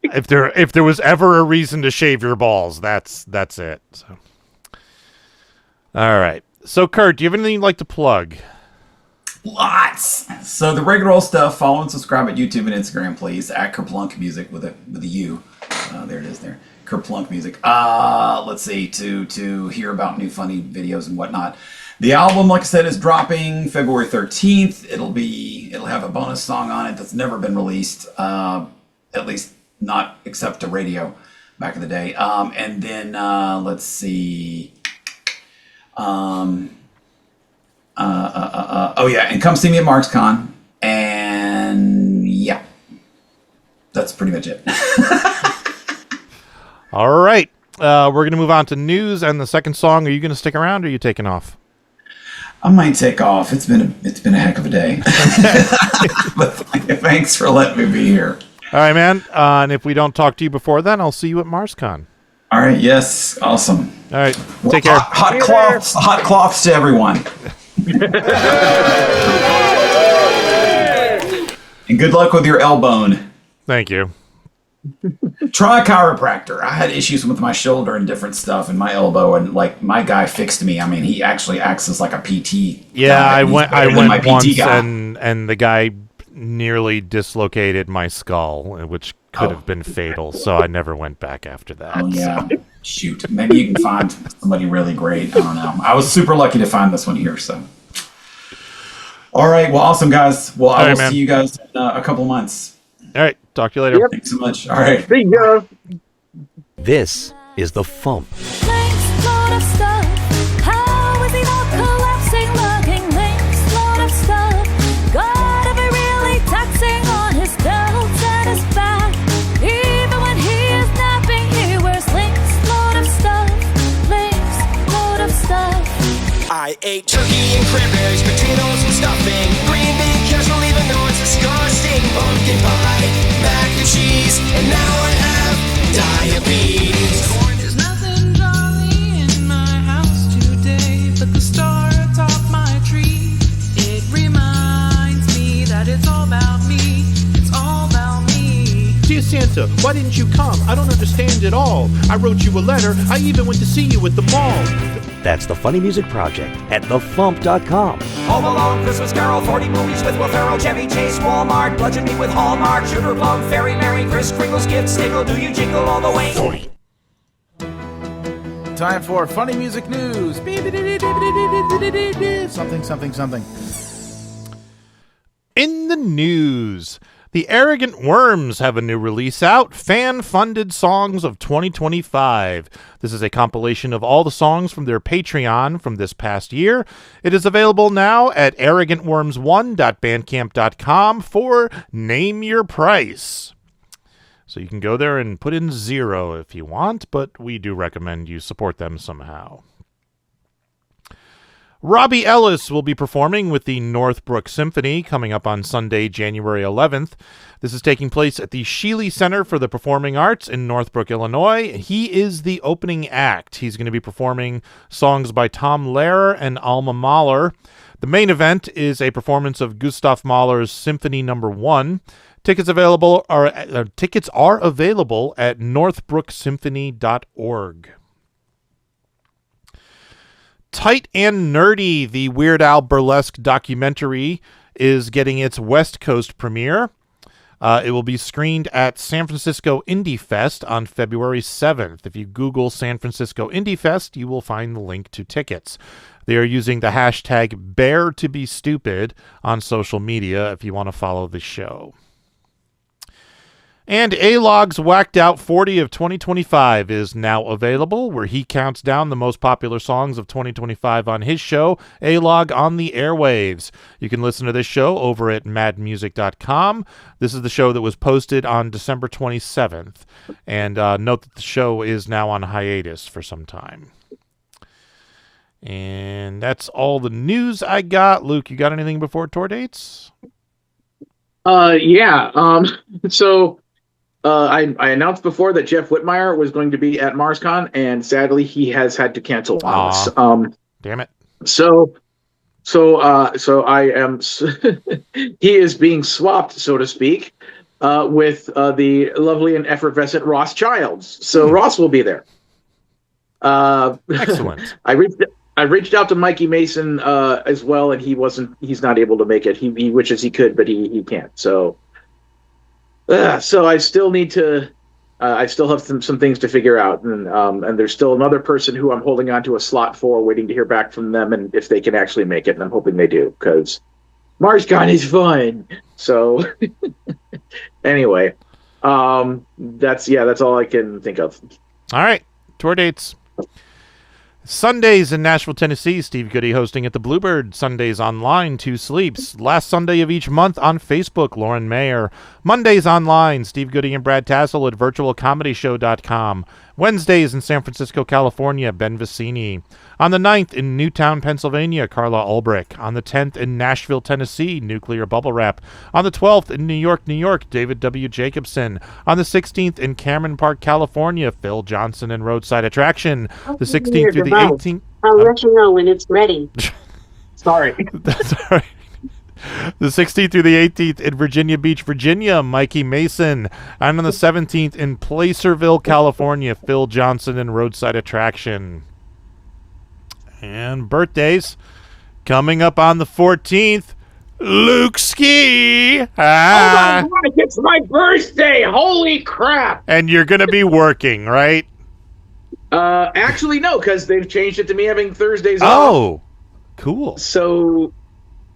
if there was ever a reason to shave your balls, that's it. So, all right. So, Kurt, do you have anything you'd like to plug? Lots. So the regular old stuff, follow and subscribe at YouTube and Instagram, please, at Kurplunk Music with a U. There it is there. Kurplunk Music. Let's see, to hear about new funny videos and whatnot. The album, like I said, is dropping February 13th. It'll have a bonus song on it that's never been released, at least not except to radio back in the day. And then let's see. Oh yeah, and come see me at MarksCon. And yeah, that's pretty much it. All right. We're going to move on to news and the second song. Are you going to stick around or are you taking off? I might take off. It's been a heck of a day. But thanks for letting me be here. All right, man. And if we don't talk to you before then, I'll see you at MarsCon. All right. Yes. Awesome. All right. Take care. Hot cloths to everyone. And good luck with your elbone. Thank you. Try a chiropractor. I had issues with my shoulder and different stuff and my elbow, and my guy fixed me. I mean, he actually acts as like a PT. Yeah, guy. I went my PT once guy. and the guy nearly dislocated my skull, which could have been fatal. So I never went back after that. Oh yeah. So. Shoot. Maybe you can find somebody really great. I don't know. I was super lucky to find this one here. So. All right. Well, awesome, guys. Well, I will see you guys in a couple months. All right. Talk to you later. Yep. Thanks so much. All right. See ya. This is the FuMP. I ate turkey and cranberries, potatoes and stuffing, green bean casserole, even though it's disgusting, pumpkin pie, mac and cheese, and now I have diabetes. There's nothing jolly in my house today but the star atop my tree. It reminds me that it's all about me. It's all about me. Dear Santa, Why didn't you come? I don't understand at all. I wrote you a letter. I even went to see you at the mall. That's the Funny Music Project at thefump.com. Home Alone, Christmas Carol, 40 movies with Will Ferrell, Chevy Chase, Walmart, Bludgeon Me with Hallmark, Sugar Plum, Fairy Mary, Kris Kringle's Gift, Sniggle, Do You Jingle All the Way. Time for funny music news. Something. In the news, the Arrogant Worms have a new release out, Fan-Funded Songs of 2025. This is a compilation of all the songs from their Patreon from this past year. It is available now at arrogantworms1.bandcamp.com for Name Your Price. So you can go there and put in 0 if you want, but we do recommend you support them somehow. Robbie Ellis will be performing with the Northbrook Symphony coming up on Sunday, January 11th. This is taking place at the Sheely Center for the Performing Arts in Northbrook, Illinois. He is the opening act. He's going to be performing songs by Tom Lehrer and Alma Mahler. The main event is a performance of Gustav Mahler's Symphony No. 1. Tickets are available at northbrooksymphony.org. Tight and Nerdy, the Weird Al burlesque documentary, is getting its West Coast premiere. It will be screened at San Francisco Indie Fest on February 7th. If you Google San Francisco Indie Fest, you will find the link to tickets. They are using the hashtag #BearToBeStupid on social media if you want to follow the show. And A-Log's Whacked Out 40 of 2025 is now available, where he counts down the most popular songs of 2025 on his show, A-Log on the Airwaves. You can listen to this show over at madmusic.com. This is the show that was posted on December 27th. And note that the show is now on hiatus for some time. And that's all the news I got. Luke, you got anything before tour dates? I announced before that Jeff Whitmire was going to be at MarsCon, and sadly he has had to cancel on us. Damn it. So I am. He is being swapped, so to speak, with the lovely and effervescent Ross Childs. So Ross will be there. Excellent. I reached out to Mikey Mason as well, and he's not able to make it. He wishes he could, but he can't. So I still need to. I still have some things to figure out, and there's still another person who I'm holding on to a slot for, waiting to hear back from them, and if they can actually make it, and I'm hoping they do, because MarsCon is fun. So anyway, that's all I can think of. All right, tour dates. Sundays in Nashville, Tennessee, Steve Goody hosting at the Bluebird. Sundays online, 2 Sleeps. Last Sunday of each month on Facebook, Lauren Mayer. Mondays online, Steve Goody and Brad Tassel at virtualcomedyshow.com. Wednesdays in San Francisco, California, Ben Vicini. On the 9th in Newtown, Pennsylvania, Carla Ulbrich. On the 10th in Nashville, Tennessee, Nuclear Bubble Wrap. On the 12th in New York, David W. Jacobson. On the 16th in Cameron Park, California, Phil Johnson and Roadside Attraction. The 16th through the 18th. I'll let you know when it's ready. Sorry. That's all right. The 16th through the 18th in Virginia Beach, Virginia, Mikey Mason. And on the 17th in Placerville, California, Phil Johnson and Roadside Attraction. And birthdays coming up on the 14th, Luke Ski. Oh my God, it's my birthday! Holy crap! And you're going to be working, right? Actually, no, because they've changed it to me having Thursdays off. Oh, cool. So,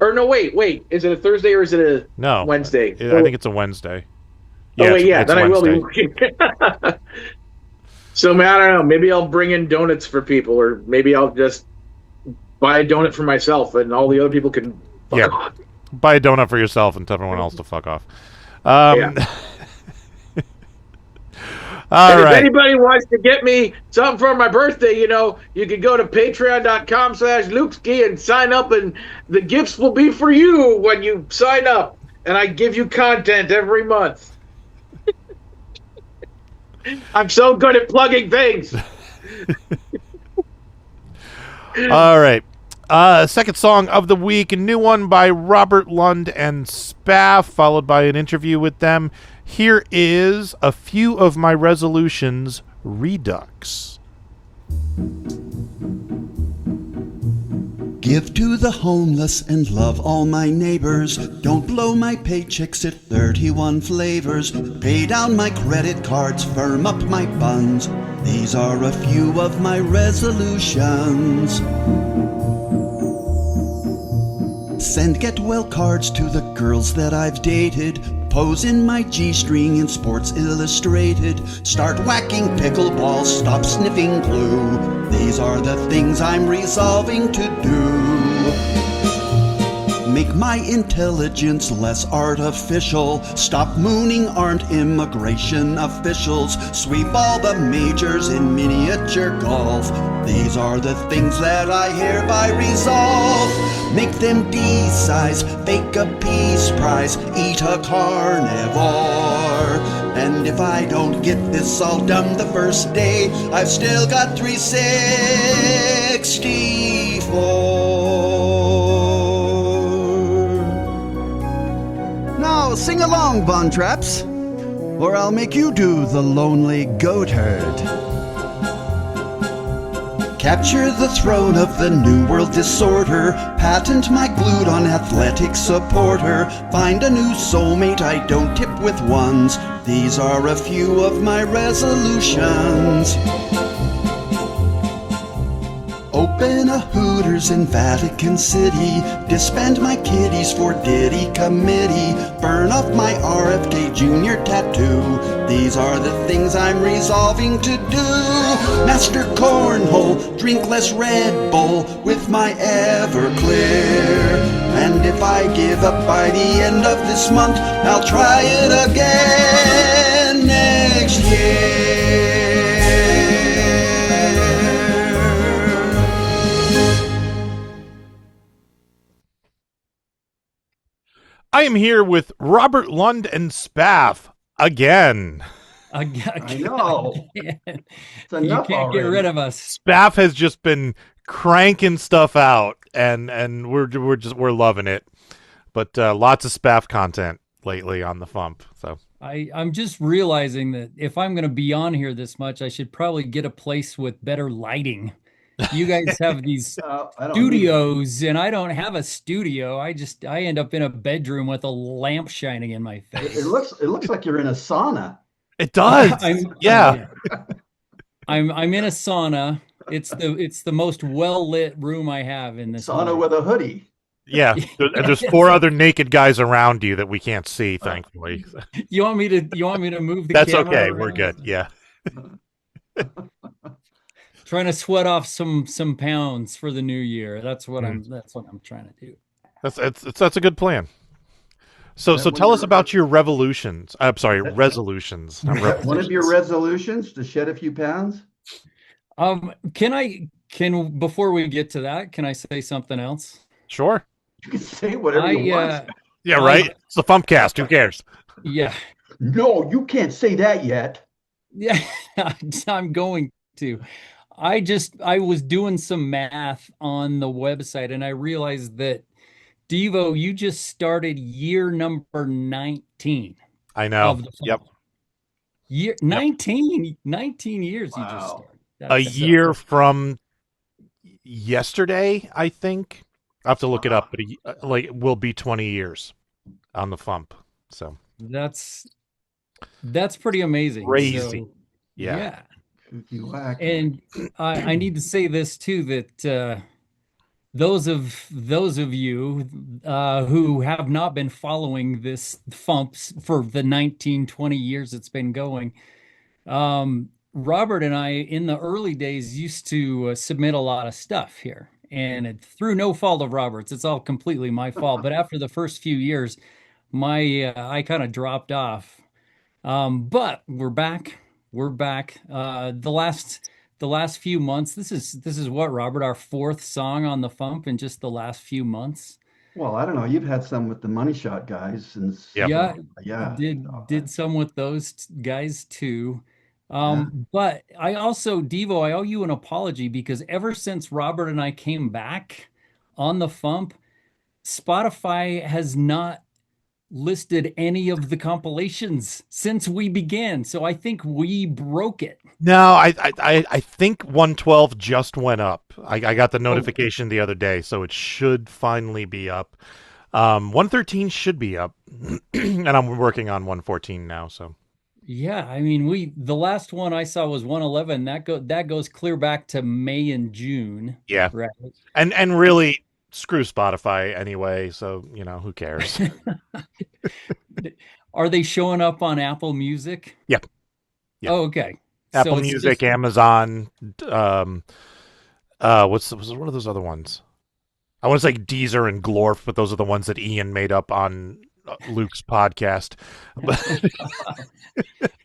or no, wait. Is it a Thursday or is it a Wednesday? I think it's a Wednesday. Yeah, it's then Wednesday. I will be working. So, man, I don't know. Maybe I'll bring in donuts for people, or maybe I'll just buy a donut for myself, and all the other people can fuck off. Buy a donut for yourself and tell everyone else to fuck off. If anybody wants to get me something for my birthday, you can go to patreon.com/Lukeski and sign up, and the gifts will be for you when you sign up, and I give you content every month. I'm so good at plugging things. All right. Second song of the week, a new one by Robert Lund and Spaff, followed by an interview with them. Here is a few of my resolutions, Redux. Give to the homeless and love all my neighbors. Don't blow my paychecks at 31 flavors. Pay down my credit cards, firm up my buns. These are a few of my resolutions. Send get well cards to the girls that I've dated. Pose in my G-string in Sports Illustrated. Start whacking pickleball, stop sniffing glue. These are the things I'm resolving to do. Make my intelligence less artificial. Stop mooning armed immigration officials. Sweep all the majors in miniature golf. These are the things that I hereby resolve. Make them D-size, fake a peace prize, eat a carnivore. And if I don't get this all done the first day, I've still got 364. Now sing along, Von Traps, or I'll make you do the lonely goat herd. Capture the throne of the New World Disorder. Patent my glued-on athletic supporter. Find a new soulmate I don't tip with ones. These are a few of my resolutions. Open a Hooters in Vatican City. Disband my kiddies for Diddy Committee. Burn off my RFK Jr. tattoo. These are the things I'm resolving to do. Master Cornhole, drink less Red Bull with my Everclear. And if I give up by the end of this month, I'll try it again next year. I am here with Robert Lund and Spaff again. I know. You It's can't enough get already. rid of us. Spaff has just been cranking stuff out, and we're loving it. But lots of Spaff content lately on the FuMP. So I'm just realizing that if I'm going to be on here this much, I should probably get a place with better lighting. You guys have these studios, and I don't have a studio. I end up in a bedroom with a lamp shining in my face. It looks like you're in a sauna. it does. Yeah. I'm in a sauna. It's the most well lit room I have in this Sauna room. with a hoodie. Yeah. There's four other naked guys around you that we can't see, thankfully. You want me to move the That's camera okay. around? We're good. Yeah. Trying to sweat off some pounds for the new year. That's what I'm trying to do. That's a good plan. So tell us about your revolutions. I'm sorry, resolutions. Not One of revolutions. your resolutions to shed a few pounds? Before we get to that, can I say something else? Sure. You can say whatever you want. Yeah, right. It's the FuMPCast. Who cares? Yeah. No, you can't say that yet. Yeah, I'm going to. I was doing some math on the website, and I realized that Devo, you just started year number 19. I know. Of the FuMP. Yep. Year 19 years you just started. A year from yesterday, I think. I have to look it up, but it will be 20 years on the FuMP. So that's pretty amazing. Crazy. So, yeah. And I need to say this too, that those of you who have not been following this FuMP for the 19-20 years it's been going, Robert and I in the early days used to submit a lot of stuff here, and through no fault of Robert's, it's all completely my fault. But after the first few years, I kind of dropped off. But we're back. We're back. The last few months. This is what, Robert, our fourth song on the FuMP in just the last few months. Well, I don't know. You've had some with the Money Shot guys since. Yeah. Did some with those guys too. But I also, Devo, I owe you an apology, because ever since Robert and I came back on the FuMP, Spotify has not listed any of the compilations since we began, so I think we broke it. No, I think 112 just went up. I got the notification the other day, so it should finally be up. 113 should be up, and I'm working on 114 now. So Yeah, I mean, the last one I saw was 111. That goes clear back to May and June. yeah, Right. and really screw Spotify anyway. So who cares? Are they showing up on Apple Music? Yep. Yep. Oh, okay. Apple So it's Music, just- Amazon. What's one of those other ones? I want to say Deezer and Glorf, but those are the ones that Ian made up on Luke's podcast.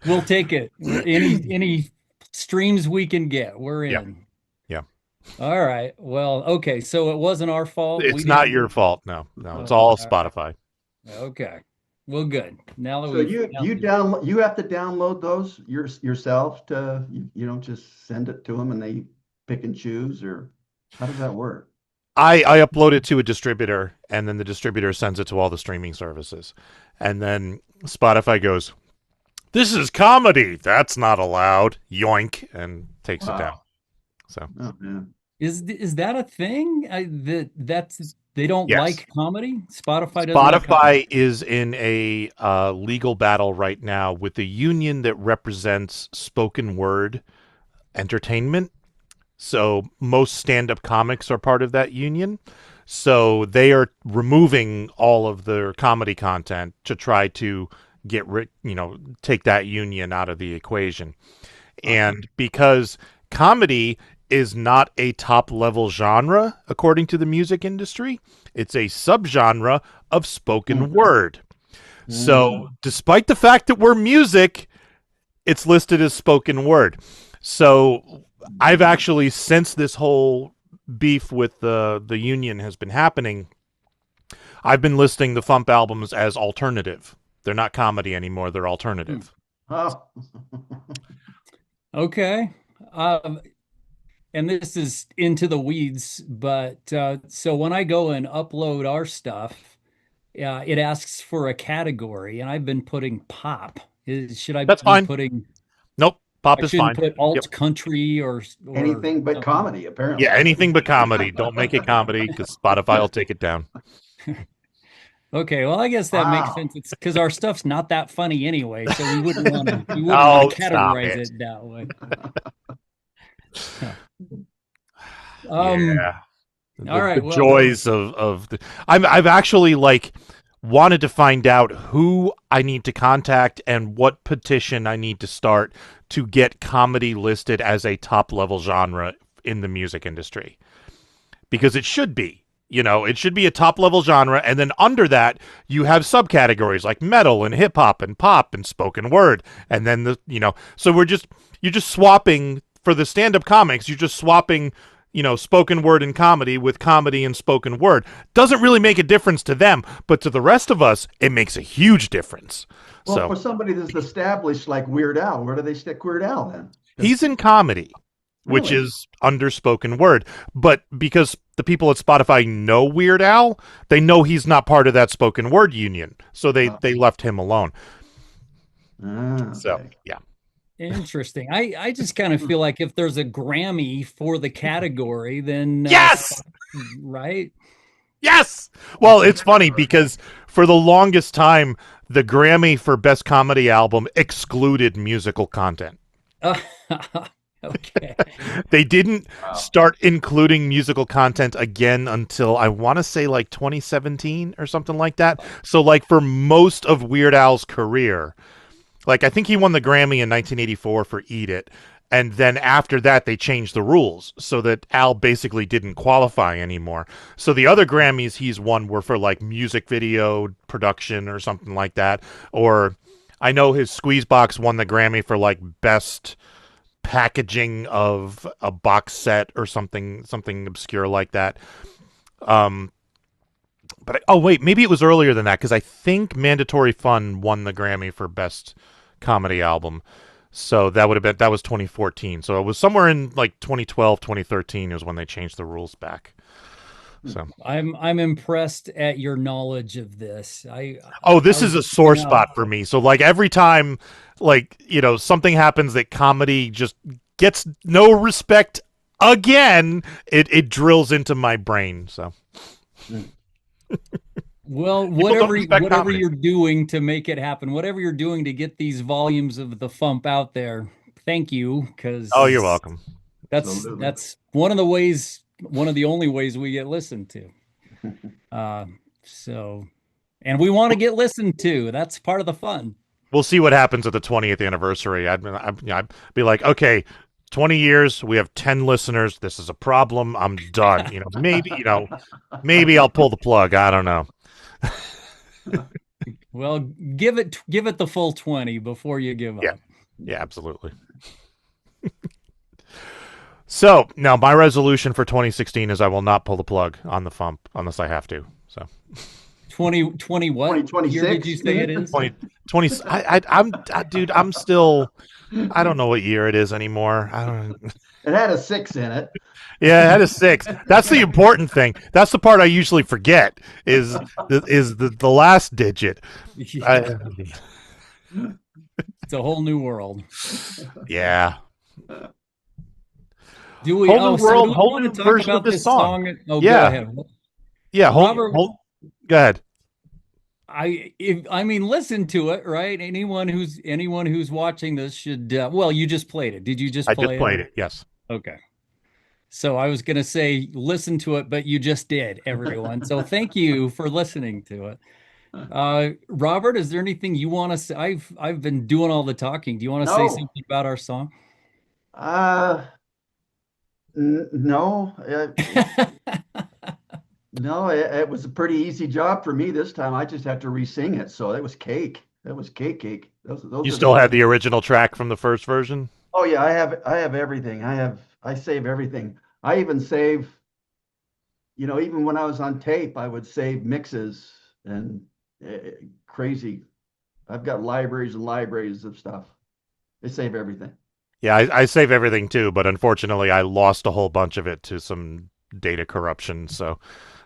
We'll take it. Any streams we can get, we're in. Yeah. All right. Well, okay. So it wasn't our fault. It's not your fault. No, it's all Spotify. Okay. Well, good. Now that So you have to download those yourself to you don't just send it to them and they pick and choose, or how does that work? I upload it to a distributor, and then the distributor sends it to all the streaming services, and then Spotify goes, "This is comedy. That's not allowed." Yoink, and takes it down. So is that a thing? That's they don't Yes. like comedy. Spotify doesn't. Like Spotify comedy? is in a legal battle right now with the union that represents spoken word entertainment. So most stand-up comics are part of that union. So they are removing all of their comedy content to try to take that union out of the equation. And because comedy is not a top-level genre, according to the music industry, it's a subgenre of spoken word. So despite the fact that we're music, it's listed as spoken word. So I've actually, since this whole beef with the union has been happening, I've been listing the FuMP albums as alternative. They're not comedy anymore. They're alternative. Oh. Okay. And this is into the weeds, but so when I go and upload our stuff, it asks for a category, and I've been putting pop. Should I That's be fine. putting? Nope, pop I is shouldn't fine. put alt Yep. country or Anything but something. comedy, apparently. Yeah, anything but comedy. Don't make it comedy because Spotify will take it down. Okay, well, I guess that makes Wow. sense. It's because our stuff's not that funny anyway, so we wouldn't want to Oh, stop categorize it. it that way. Yeah. All right. The well, joys of the. I've actually wanted to find out who I need to contact and what petition I need to start to get comedy listed as a top level genre in the music industry, because it should be. It should be a top level genre, and then under that you have subcategories like metal and hip hop and pop and spoken word, and then so you're just swapping for the stand up comics. You're just swapping spoken word and comedy with comedy and spoken word. Doesn't really make a difference to them, but to the rest of us, it makes a huge difference. Well, for somebody that's established like Weird Al, where do they stick Weird Al then? He's in comedy, which Really? is under spoken word. But because the people at Spotify know Weird Al, they know he's not part of that spoken word union. So they left him alone. So, yeah. interesting. I just kind of feel like if there's a Grammy for the category, then Yes! right? Yes! Well, it's funny because for the longest time, the Grammy for Best Comedy Album excluded musical content. Okay. They didn't start including musical content again until I want to say 2017 or something like that. So for most of Weird Al's career, I think he won the Grammy in 1984 for Eat It. And then after that, they changed the rules so that Al basically didn't qualify anymore. So the other Grammys he's won were for music video production or something like that. Or I know his Squeezebox won the Grammy for best packaging of a box set or something obscure like that. But wait, maybe it was earlier than that, because I think Mandatory Fun won the Grammy for Best Comedy Album. So that was 2014. So it was somewhere in 2012, 2013 is when they changed the rules back. So I'm impressed at your knowledge of this. this I is a was sore looking spot for me. So like every time, like, something happens that comedy just gets no respect again, it drills into my brain. So Well, People don't respect whatever comedy. you're doing to make it happen, whatever you're doing to get these volumes of the FuMP out there, thank you, Oh, you're because welcome. Absolutely. that's one of the only ways we get listened to. So, and we want to get listened to. That's part of the fun. We'll see what happens at the 20th anniversary. I'd be like, okay, 20 years, we have 10 listeners. This is a problem. I'm done. Maybe I'll pull the plug. I don't know. Well, give it the full 20 before you give up. Yeah, absolutely. So now my resolution for 2016 is I will not pull the plug on the FuMP unless I have to. So 20 what? 2026, year did you say it is? 20 dude, I'm still, I don't know what year it is anymore. I don't. It had a 6 in it. Yeah, it had a 6. That's the important thing. That's the part I usually forget is the last digit. Yeah. It's a whole new world. Yeah. Do we? Whole new world, do we whole want new to talk version of about this song. Oh, Yeah. go ahead. Yeah, Robert, go ahead. I mean, listen to it, right? Anyone who's watching this should. Well, you just played it. Did you just I play just played it. Yes. Okay. So I was going to say listen to it, but you just did, everyone. So thank you for listening to it. Robert, is there anything you want to say? I've been doing all the talking. Do you want to say No. something about our song? No. No, it was a pretty easy job for me this time. I just had to re-sing it, so that was cake. That was cake. Those You are still had the original track from the first version? Oh yeah, I have everything. I save everything. I even save, even when I was on tape, I would save mixes and crazy. I've got libraries and libraries of stuff. They save everything. Yeah, I save everything too, but unfortunately I lost a whole bunch of it to some data corruption, so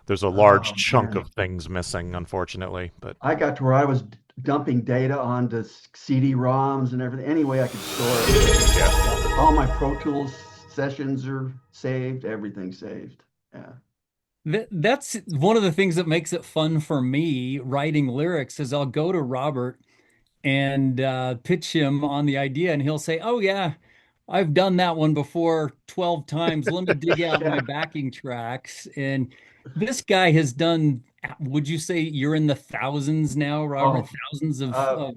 there's a large chunk of things missing, unfortunately. But I got to where I was dumping data onto CD-ROMs and everything. Any way I could store it. Yeah. All my Pro Tools sessions are saved. Everything's saved. Yeah. That's one of the things that makes it fun for me writing lyrics is I'll go to Robert and pitch him on the idea, and he'll say, "Oh yeah, I've done that one before 12 times. Let me dig out my backing tracks." And this guy has done, would you say you're in the thousands now, Robert? Thousands of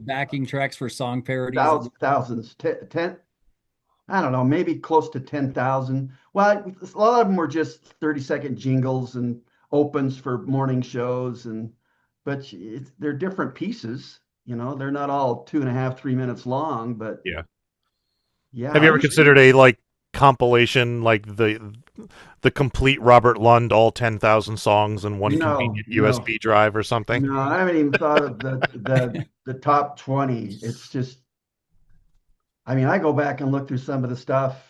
backing tracks for song parodies? Thousands. 10, I don't know, maybe close to 10,000. Well, a lot of them were just 30-second jingles and opens for morning shows, but they're different pieces. They're not all 2.5, 3 minutes long, but yeah. Yeah. Have you ever considered a compilation, like the complete Robert Lund, all 10,000 songs in one convenient USB drive or something? No, I haven't even thought of the top 20. It's just, I go back and look through some of the stuff,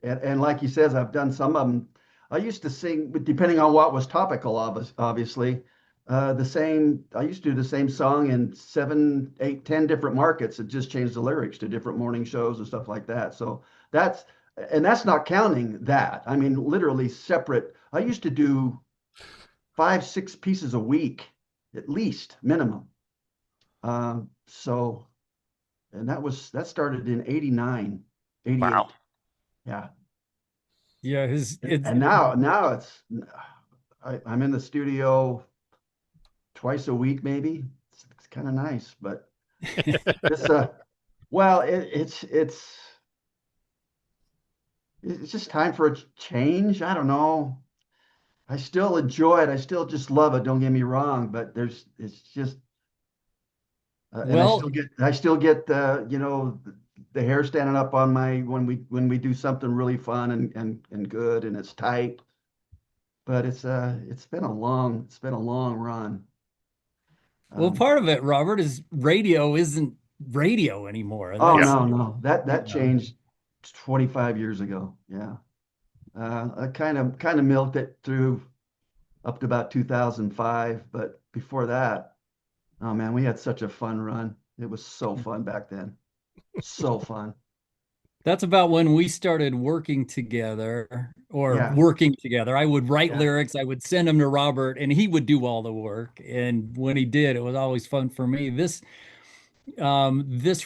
and like he says, I've done some of them. I used to sing, depending on what was topical, obviously. I used to do the same song in 7, 8, 10 different markets and just change the lyrics to different morning shows and stuff like that. So that's not counting that. Literally separate. I used to do 5, 6 pieces a week, at least minimum. And that started in 89, 88. Wow. Yeah. Yeah. And now it's, I'm in the studio twice a week, maybe. It's kind of nice, but it's just time for a change. I don't know. I still enjoy it. I still just love it. Don't get me wrong, but it's just. I still get the hair standing up on my when we do something really fun and good and it's tight. But it's been a long run. Well, part of it, Robert, is radio isn't radio anymore. No. That changed 25 years ago. Yeah. I kind of milked it through up to about 2005. But before that, oh man, we had such a fun run. It was so fun back then. So fun. That's about when we started working together or Yeah. working together. I would write Yeah. lyrics, I would send them to Robert, and he would do all the work. And when he did, it was always fun for me. This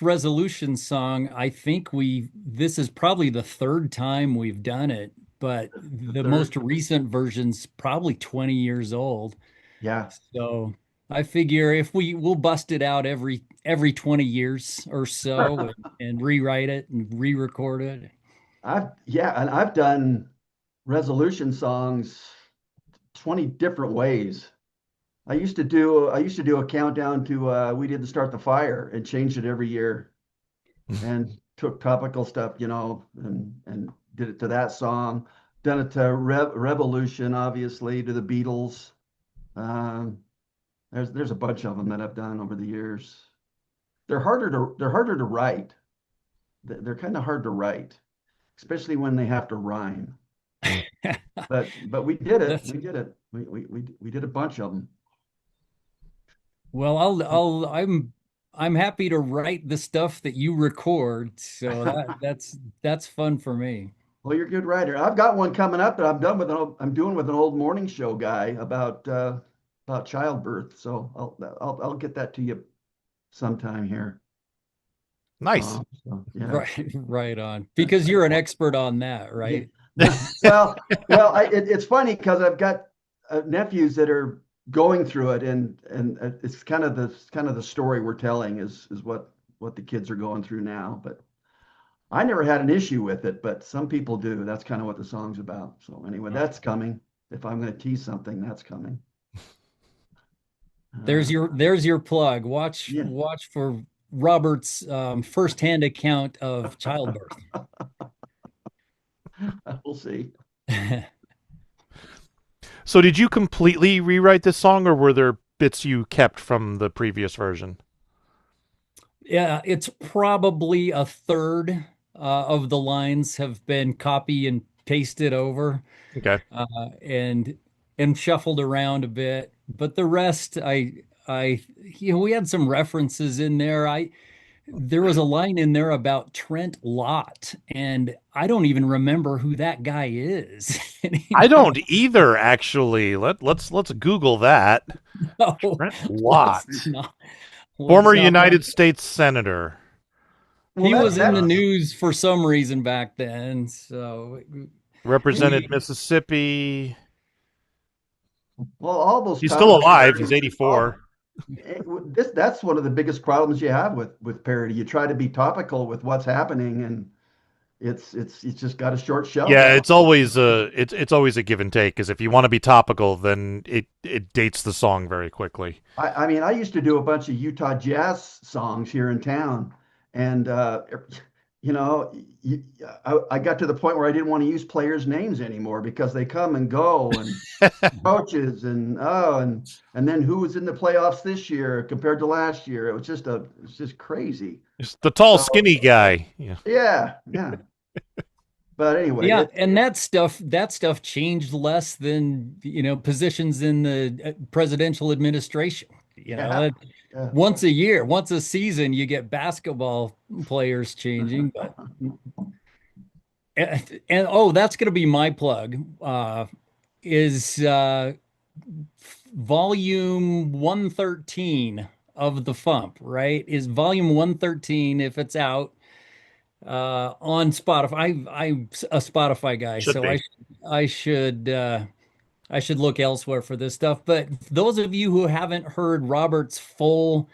resolution song, I think this is probably the third time we've done it, but the most recent version's probably 20 years old. Yeah. So I figure if we'll bust it out every 20 years or so and rewrite it and re-record it. I've done resolution songs 20 different ways. I used to do a countdown to We Didn't Start the Fire and changed it every year and took topical stuff, and did it to that song. Done it to Revolution, obviously, to the Beatles. There's a bunch of them that I've done over the years. They're harder to write. They're kind of hard to write, especially when they have to rhyme. But we did it. We did it. We did a bunch of them. Well, I'm happy to write the stuff that you record, so that's fun for me. Well, you're a good writer. I've got one coming up that I'm doing with an old morning show guy about childbirth. So I'll get that to you sometime here. Nice. Yeah. Right on. Because you're an expert on that, right? well, it's funny because I've got nephews that are going through it, and it's kind of the story we're telling is what the kids are going through now. But I never had an issue with it, but some people do. That's kind of what the song's about. So anyway, that's coming. If I'm going to tease something, that's coming. There's your plug. Watch for Robert's firsthand account of childbirth. We'll see. So did you completely rewrite this song, or were there bits you kept from the previous version? Yeah, it's probably a third of the lines have been copy and pasted over. Okay. And shuffled around a bit, but the rest, we had some references in there. There was a line in there about Trent Lott, and I don't even remember who that guy is. I don't either, actually. Let's Google that. No, Trent Lott, let's former not- United States Senator. He was in the news for some reason back then. So Represented Mississippi. Well, all those He's still alive. He's 84. That's one of the biggest problems you have with parody. You try to be topical with what's happening, and it's just got a short shelf. Yeah, it's always a give and take, because if you want to be topical, then it dates the song very quickly. I mean, I used to do a bunch of Utah jazz songs here in town, and I got to the point where I didn't want to use players' names anymore because they come and go, and coaches, and then who was in the playoffs this year compared to last year. It was just crazy. It's the tall, skinny guy. Yeah. But anyway, and that stuff changed less than positions in the presidential administration. Once a year, once a season, you get basketball players changing. But that's going to be my plug. Is volume 113 of the FuMP, right? Is volume 113 if it's out on Spotify. I'm a Spotify guy, I should look elsewhere for this stuff. But those of you who haven't heard Robert's full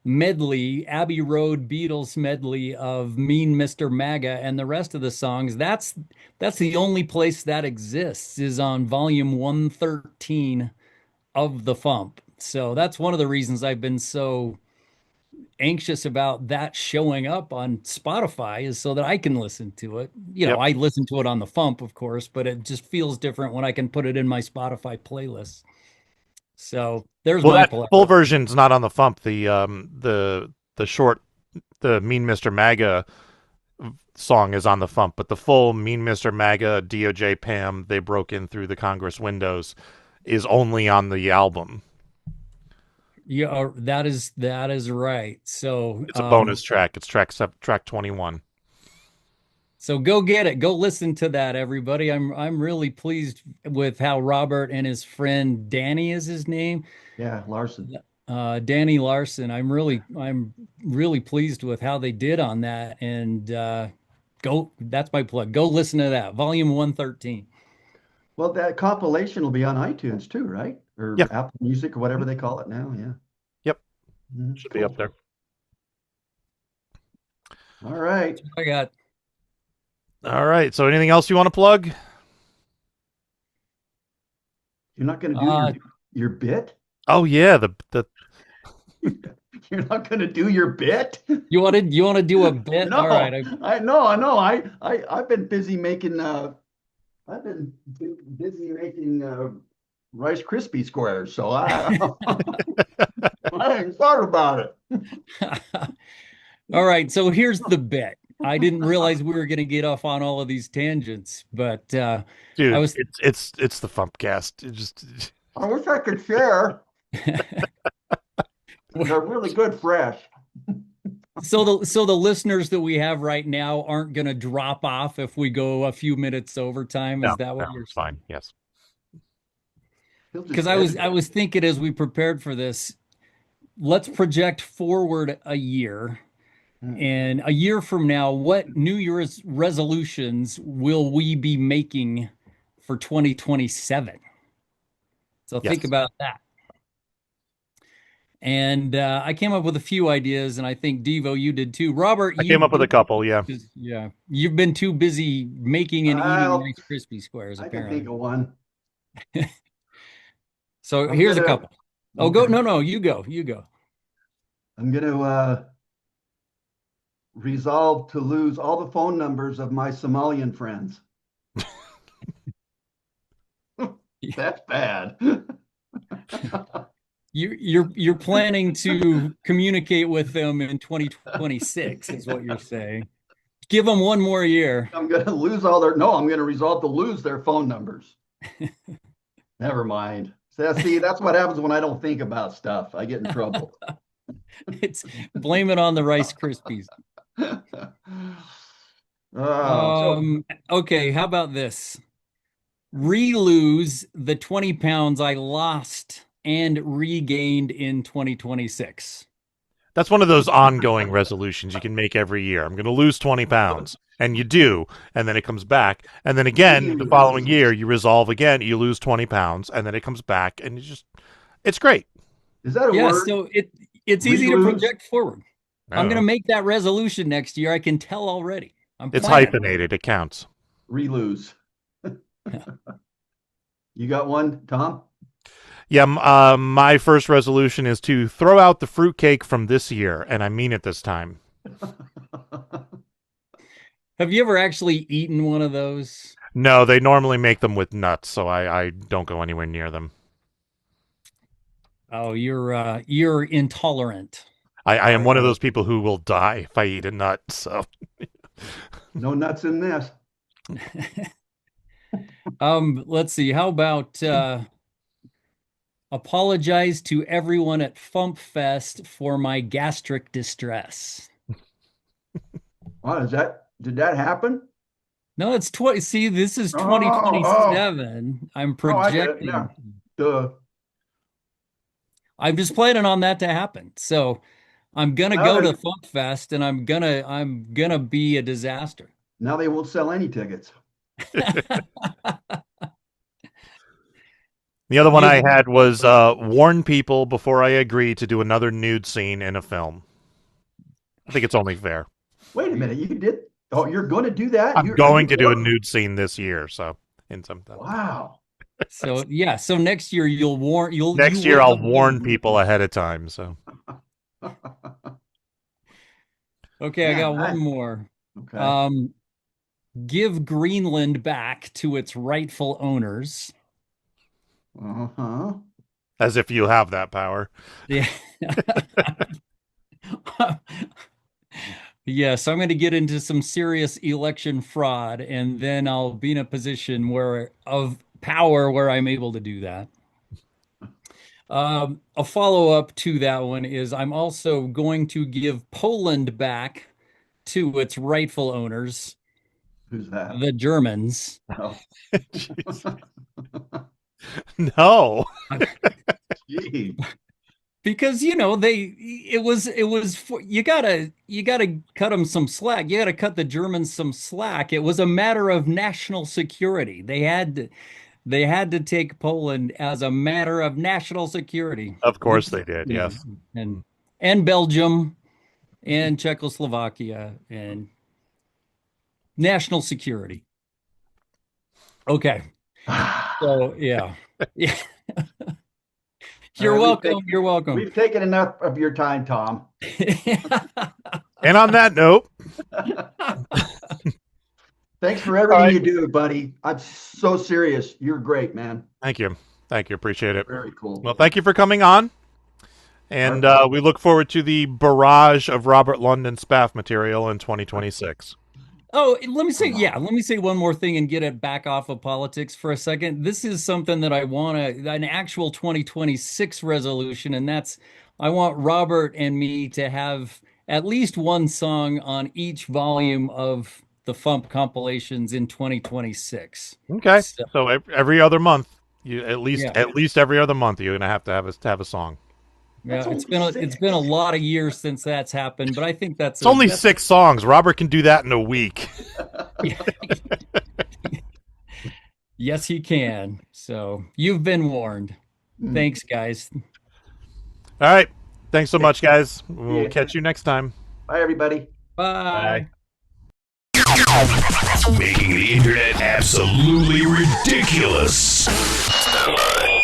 medley, Abbey Road Beatles medley of Mean Mr. MAGA and the rest of the songs, that's the only place that exists, is on volume 113 of the FuMP. So that's one of the reasons I've been so anxious about that showing up on Spotify, is so that I can listen to it. I listen to it on the FuMP, of course, but it just feels different when I can put it in my Spotify playlist. So there's my play. Full version's not on the FuMP. The Mean Mr. MAGA song is on the FuMP, but the full Mean Mr. MAGA, DOJ Pam, they broke in through the Congress windows, is only on the album. Yeah, that is right. So It's a bonus track. It's track 21. So go get it. Go listen to that, everybody. I'm really pleased with how Robert and his friend Danny is his name. Yeah, Larson. Danny Larson. I'm really pleased with how they did on that. And that's my plug. Go listen to that. Volume 113. Well, that compilation will be on iTunes too, right? Or Yeah. Apple Music or whatever they call it now. Yeah. Yep. Mhm, Should be up there. All right. I got. All right. So anything else you want to plug? You're not going to do your bit? Oh yeah, the You're not going to do your bit? You want to do a bit? No, All right. I know. I've been busy making Rice Krispie squares, so I I ain't thought about it. All right. So here's the bit. I didn't realize we were going to get off on all of these tangents, but dude, I was. It's the FuMPCast. It just. I wish I could share. They're really good fresh. So the listeners that we have right now aren't going to drop off if we go a few minutes overtime. Is that what you're saying? Fine? Yes. Because I was thinking as we prepared for this, let's project forward a year, and a year from now, what New Year's resolutions will we be making for 2027? So think about that. And I came up with a few ideas, and I think Devo, you did too. Robert, I came up with a couple. Yeah. Yeah, you've been too busy making and eating Rice Krispie squares. I Apparently, can think of one. So here's a couple. Oh, go! No, you go. You go. I'm going to resolve to lose all the phone numbers of my Somalian friends. That's bad. You're planning to communicate with them in 2026, is what you're saying. Give them one more year. I'm going to lose all their. No, I'm going to resolve to lose their phone numbers. Never mind. See, that's what happens when I don't think about stuff. I get in trouble. It's blame it on the Rice Krispies. Okay, how about this? Re-lose the 20 pounds I lost and regained in 2026. That's one of those ongoing resolutions you can make every year. I'm going to lose 20 pounds. And you do. And then it comes back. And then again, the following year, you resolve again. You lose 20 pounds. And then it comes back. And it's great. Is that a word? So it's easy to project forward. I'm going to make that resolution next year. I can tell already. It's hyphenated. It counts. Re-lose. You got one, Tom? Yeah, my first resolution is to throw out the fruitcake from this year, and I mean it this time. Have you ever actually eaten one of those? No, they normally make them with nuts, so I don't go anywhere near them. Oh, you're intolerant. I am one of those people who will die if I eat a nut, so. No nuts in this. Let's see. How about apologize to everyone at FuMPFest for my gastric distress? Oh, did that happen? No, it's See, this is 2027. I'm projecting. I'm just planning on that to happen. So I'm gonna go to FuMPFest, and I'm gonna be a disaster. Now they won't sell any tickets. The other one I had was warn people before I agree to do another nude scene in a film. I think it's only fair. Wait a minute, you did? Oh, you're going to do that? I'm going to do a nude scene this year, so in some. Wow. So yeah, so next year you'll warn. Next year I'll warn people ahead of time. So. Okay, I got one more. Okay. Give Greenland back to its rightful owners. Uh-huh. As if you have that power. Yeah. Yes, I'm going to get into some serious election fraud, and then I'll be in a position of power where I'm able to do that. A follow-up to that one is I'm also going to give Poland back to its rightful owners, Who's that? the Germans. Oh. No. Gee. Because you gotta cut them some slack. You gotta cut the Germans some slack. It was a matter of national security. They had to take Poland as a matter of national security. Of course they did. Yeah. Yes. And Belgium and Czechoslovakia and national security. Okay. So yeah. Yeah. You're welcome. You're welcome. We've taken enough of your time, Tom. And on that note, thanks for everything you do, buddy. I'm so serious. You're great, man. thank you. Thank you. Appreciate it. Very cool. Well, thank you for coming on. And we look forward to the barrage of Robert Lund and Spaff material in 2026. Oh, let me say one more thing and get it back off of politics for a second. This is something that I want an actual 2026 resolution, and that's I want Robert and me to have at least one song on each volume of the FuMP compilations in 2026. Okay. So every other month, at least every other month, you're gonna have a song. Yeah, it's been a lot of years since that's happened, but I think that's only 6 songs. Robert can do that in a week. Yes, he can. So you've been warned. Thanks, guys. All right. Thanks so much, guys. We'll catch you next time. Bye, everybody. Bye. Making the internet absolutely ridiculous.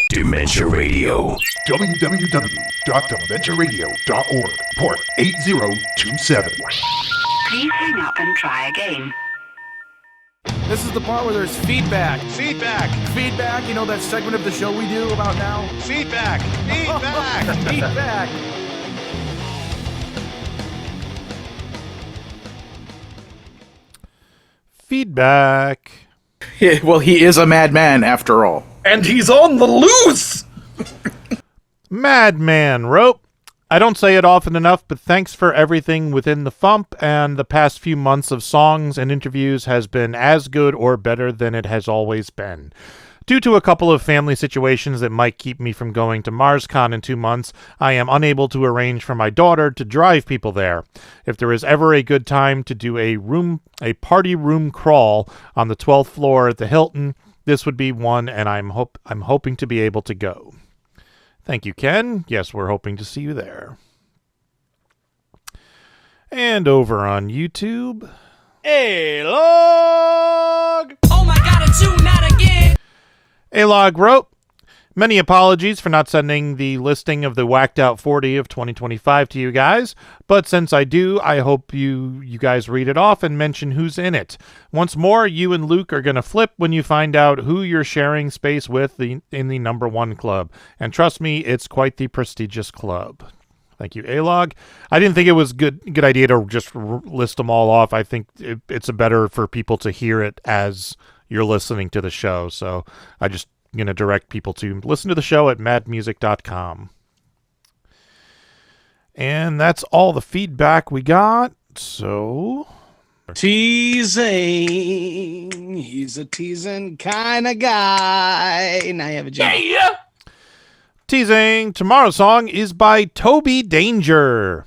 Dementia Radio. www.dementiaradio.org. Port 8027. Please hang up and try again. This is the part where there's feedback. Feedback. You know that segment of the show we do about now? Feedback. Feedback. Feedback. Yeah, well, he is a madman after all. And he's on the loose! Madman wrote, I don't say it often enough, but thanks for everything within the FuMP, and the past few months of songs and interviews has been as good or better than it has always been. Due to a couple of family situations that might keep me from going to MarsCon in 2 months, I am unable to arrange for my daughter to drive people there. If there is ever a good time to do a party room crawl on the 12th floor at the Hilton, this would be one, and I'm hoping to be able to go. Thank you, Ken. Yes, we're hoping to see you there. And over on YouTube, A-Log! Oh my god, it's you, not again! A-Log wrote, many apologies for not sending the listing of the Whacked Out 40 of 2025 to you guys, but since I do, I hope you guys read it off and mention who's in it. Once more, you and Luke are going to flip when you find out who you're sharing space with in the number 1 club. And trust me, it's quite the prestigious club. Thank you, A-Log. I didn't think it was good idea to just list them all off. I think it's better for people to hear it as you're listening to the show. So I just going to direct people to listen to the show at madmusic.com. And that's all the feedback we got. So teasing. He's a teasing kind of guy. Now you have a job. Yeah. Teasing. Tomorrow's song is by Toby Danger.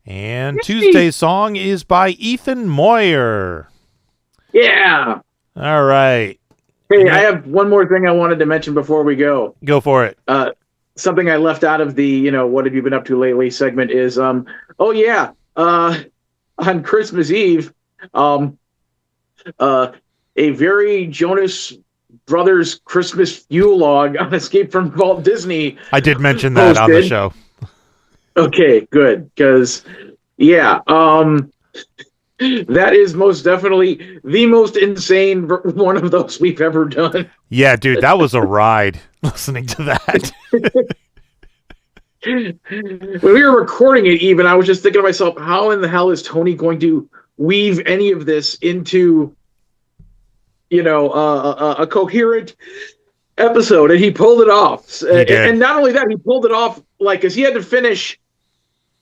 And Tuesday's song is by Ethan Moyer. Yeah. All right. Hey, I have one more thing I wanted to mention before we go. Go for it. Something I left out of the, what have you been up to lately segment is, on Christmas Eve, a very Jonas Brothers Christmas Yule log on Escape from Walt Disney. I did mention that on the show. Okay, good. Because, that is most definitely the most insane one of those we've ever done. Yeah, dude, that was a ride listening to that. When we were recording it, even, I was just thinking to myself, how in the hell is Tony going to weave any of this into, a coherent episode, and he pulled it off. did. And not only that, he pulled it off because he had to finish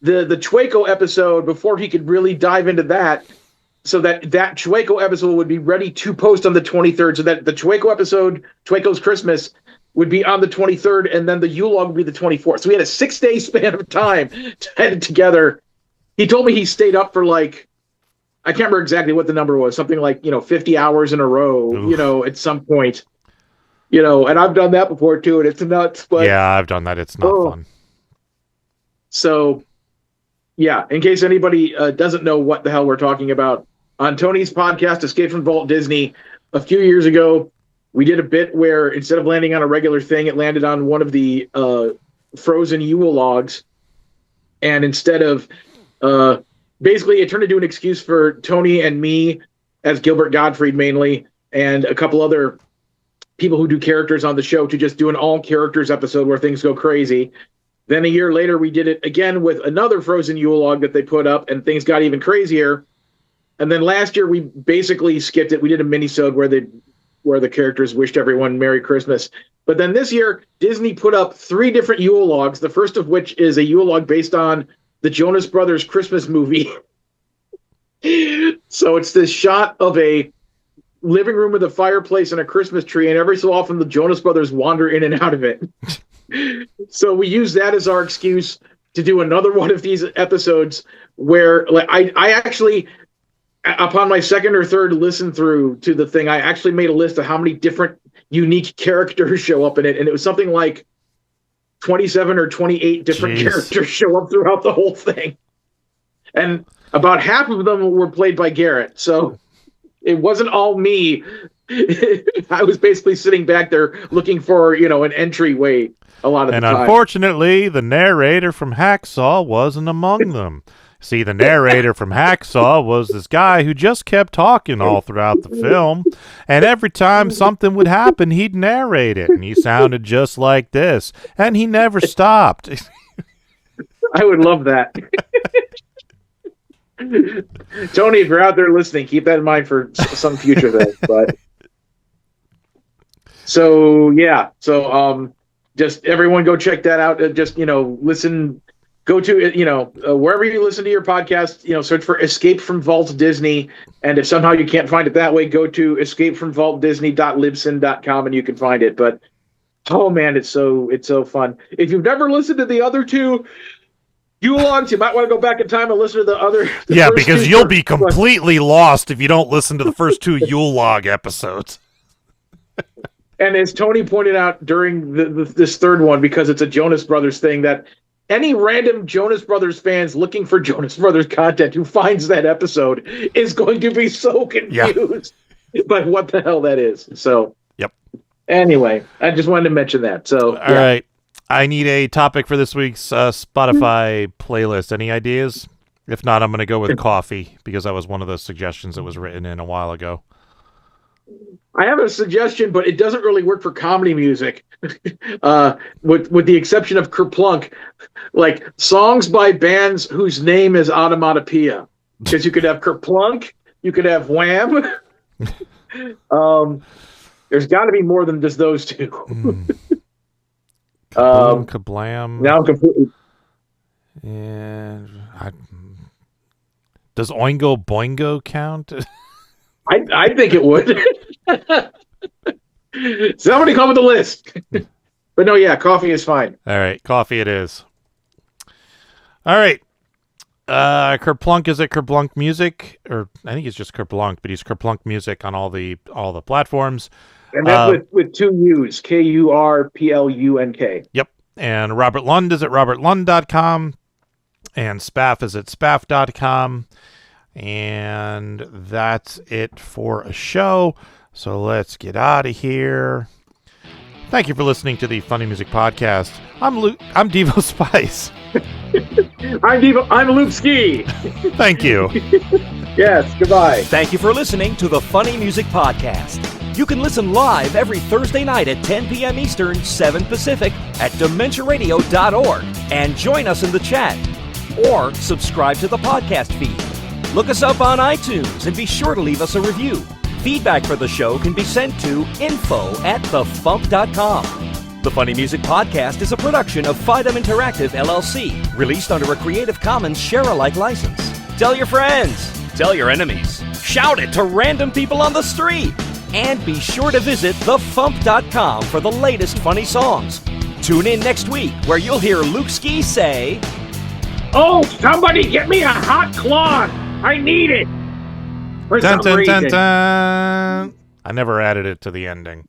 the Chueco episode before he could really dive into that, so that Chueco episode would be ready to post on the 23rd, so that the Chueco episode, Chueco's Christmas, would be on the 23rd, and then the Yule log would be the 24th. So we had a 6-day span of time to edit it together. He told me he stayed up for I can't remember exactly what the number was, something like 50 hours in a row, at some point. And I've done that before too, and it's nuts. But yeah, I've done that. It's not fun. So, yeah, in case anybody doesn't know what the hell we're talking about, on Tony's podcast, Escape from Vault Disney, a few years ago, we did a bit where instead of landing on a regular thing, it landed on one of the frozen Yule logs, and instead of basically, it turned into an excuse for Tony and me, as Gilbert Gottfried mainly, and a couple other people who do characters on the show, to just do an all characters episode where things go crazy. Then a year later, we did it again with another frozen Yule log that they put up, and things got even crazier. And then last year, we basically skipped it. We did a mini-sode where the characters wished everyone Merry Christmas. But then this year, Disney put up 3 different Yule logs, the first of which is a Yule log based on the Jonas Brothers Christmas movie. So it's this shot of a living room with a fireplace and a Christmas tree, and every so often the Jonas Brothers wander in and out of it. So we use that as our excuse to do another one of these episodes where I actually, upon my second or third listen through to the thing, I actually made a list of how many different unique characters show up in it, and it was something like 27 or 28 different characters show up throughout the whole thing. And about half of them were played by Garrett, so it wasn't all me. I was basically sitting back there looking for, an entryway a lot of the time. And unfortunately, the narrator from Hacksaw wasn't among them. See, the narrator from Hacksaw was this guy who just kept talking all throughout the film, and every time something would happen, he'd narrate it, and he sounded just like this, and he never stopped. I would love that. Tony, if you're out there listening, keep that in mind for some future thing. But so just everyone go check that out. Just listen. Go to wherever you listen to your podcast. Search for Escape from Vault Disney, and if somehow you can't find it that way, go to escapefromvaultdisney.libsyn.com and you can find it. But oh man, it's so fun. If you've never listened to the other 2 Yule logs, you might want to go back in time and listen to the other. Yeah, because you'll be completely lost if you don't listen to the first 2 Yule log episodes. And as Tony pointed out during this third one, because it's a Jonas Brothers thing, that any random Jonas Brothers fans looking for Jonas Brothers content who finds that episode is going to be so confused by what the hell that is. So, yep. Anyway, I just wanted to mention that. So, all right. I need a topic for this week's Spotify playlist. Any ideas? If not, I'm going to go with coffee, because that was one of the suggestions that was written in a while ago. I have a suggestion, but it doesn't really work for comedy music, with the exception of Kurplunk, like songs by bands whose name is onomatopoeia. Because you could have Kurplunk, you could have Wham. There's got to be more than just those 2. Kablam. Now I'm completely. And does Oingo Boingo count? I think it would. Somebody come with a list. But no, yeah, coffee is fine. All right, coffee it is. All right. Kurplunk is at Kurplunk Music, or I think it's just Kurplunk, but he's Kurplunk Music on all the platforms. And that's with 2 U's, Kurplunk. Yep. And Robert Lund is at robertlund.com, and Spaff is at spaff.com. And that's it for a show. So let's get out of here. Thank you for listening to the Funny Music Podcast. I'm Devo Spice. I'm Luke Ski. Thank you. Yes, goodbye. Thank you for listening to the Funny Music Podcast. You can listen live every Thursday night at 10 p.m. Eastern, 7 Pacific at DementiaRadio.org, and join us in the chat. Or subscribe to the podcast feed. Look us up on iTunes and be sure to leave us a review. Feedback for the show can be sent to info@thefump.com. The Funny Music Podcast is a production of Fidem Interactive LLC, released under a Creative Commons share-alike license. Tell your friends, tell your enemies, shout it to random people on the street, and be sure to visit thefump.com for the latest funny songs. Tune in next week where you'll hear Luke Ski say, "Oh, somebody get me a hot cloth! I need it!" For Dun, some dun, dun, reason. dun. I never added it to the ending.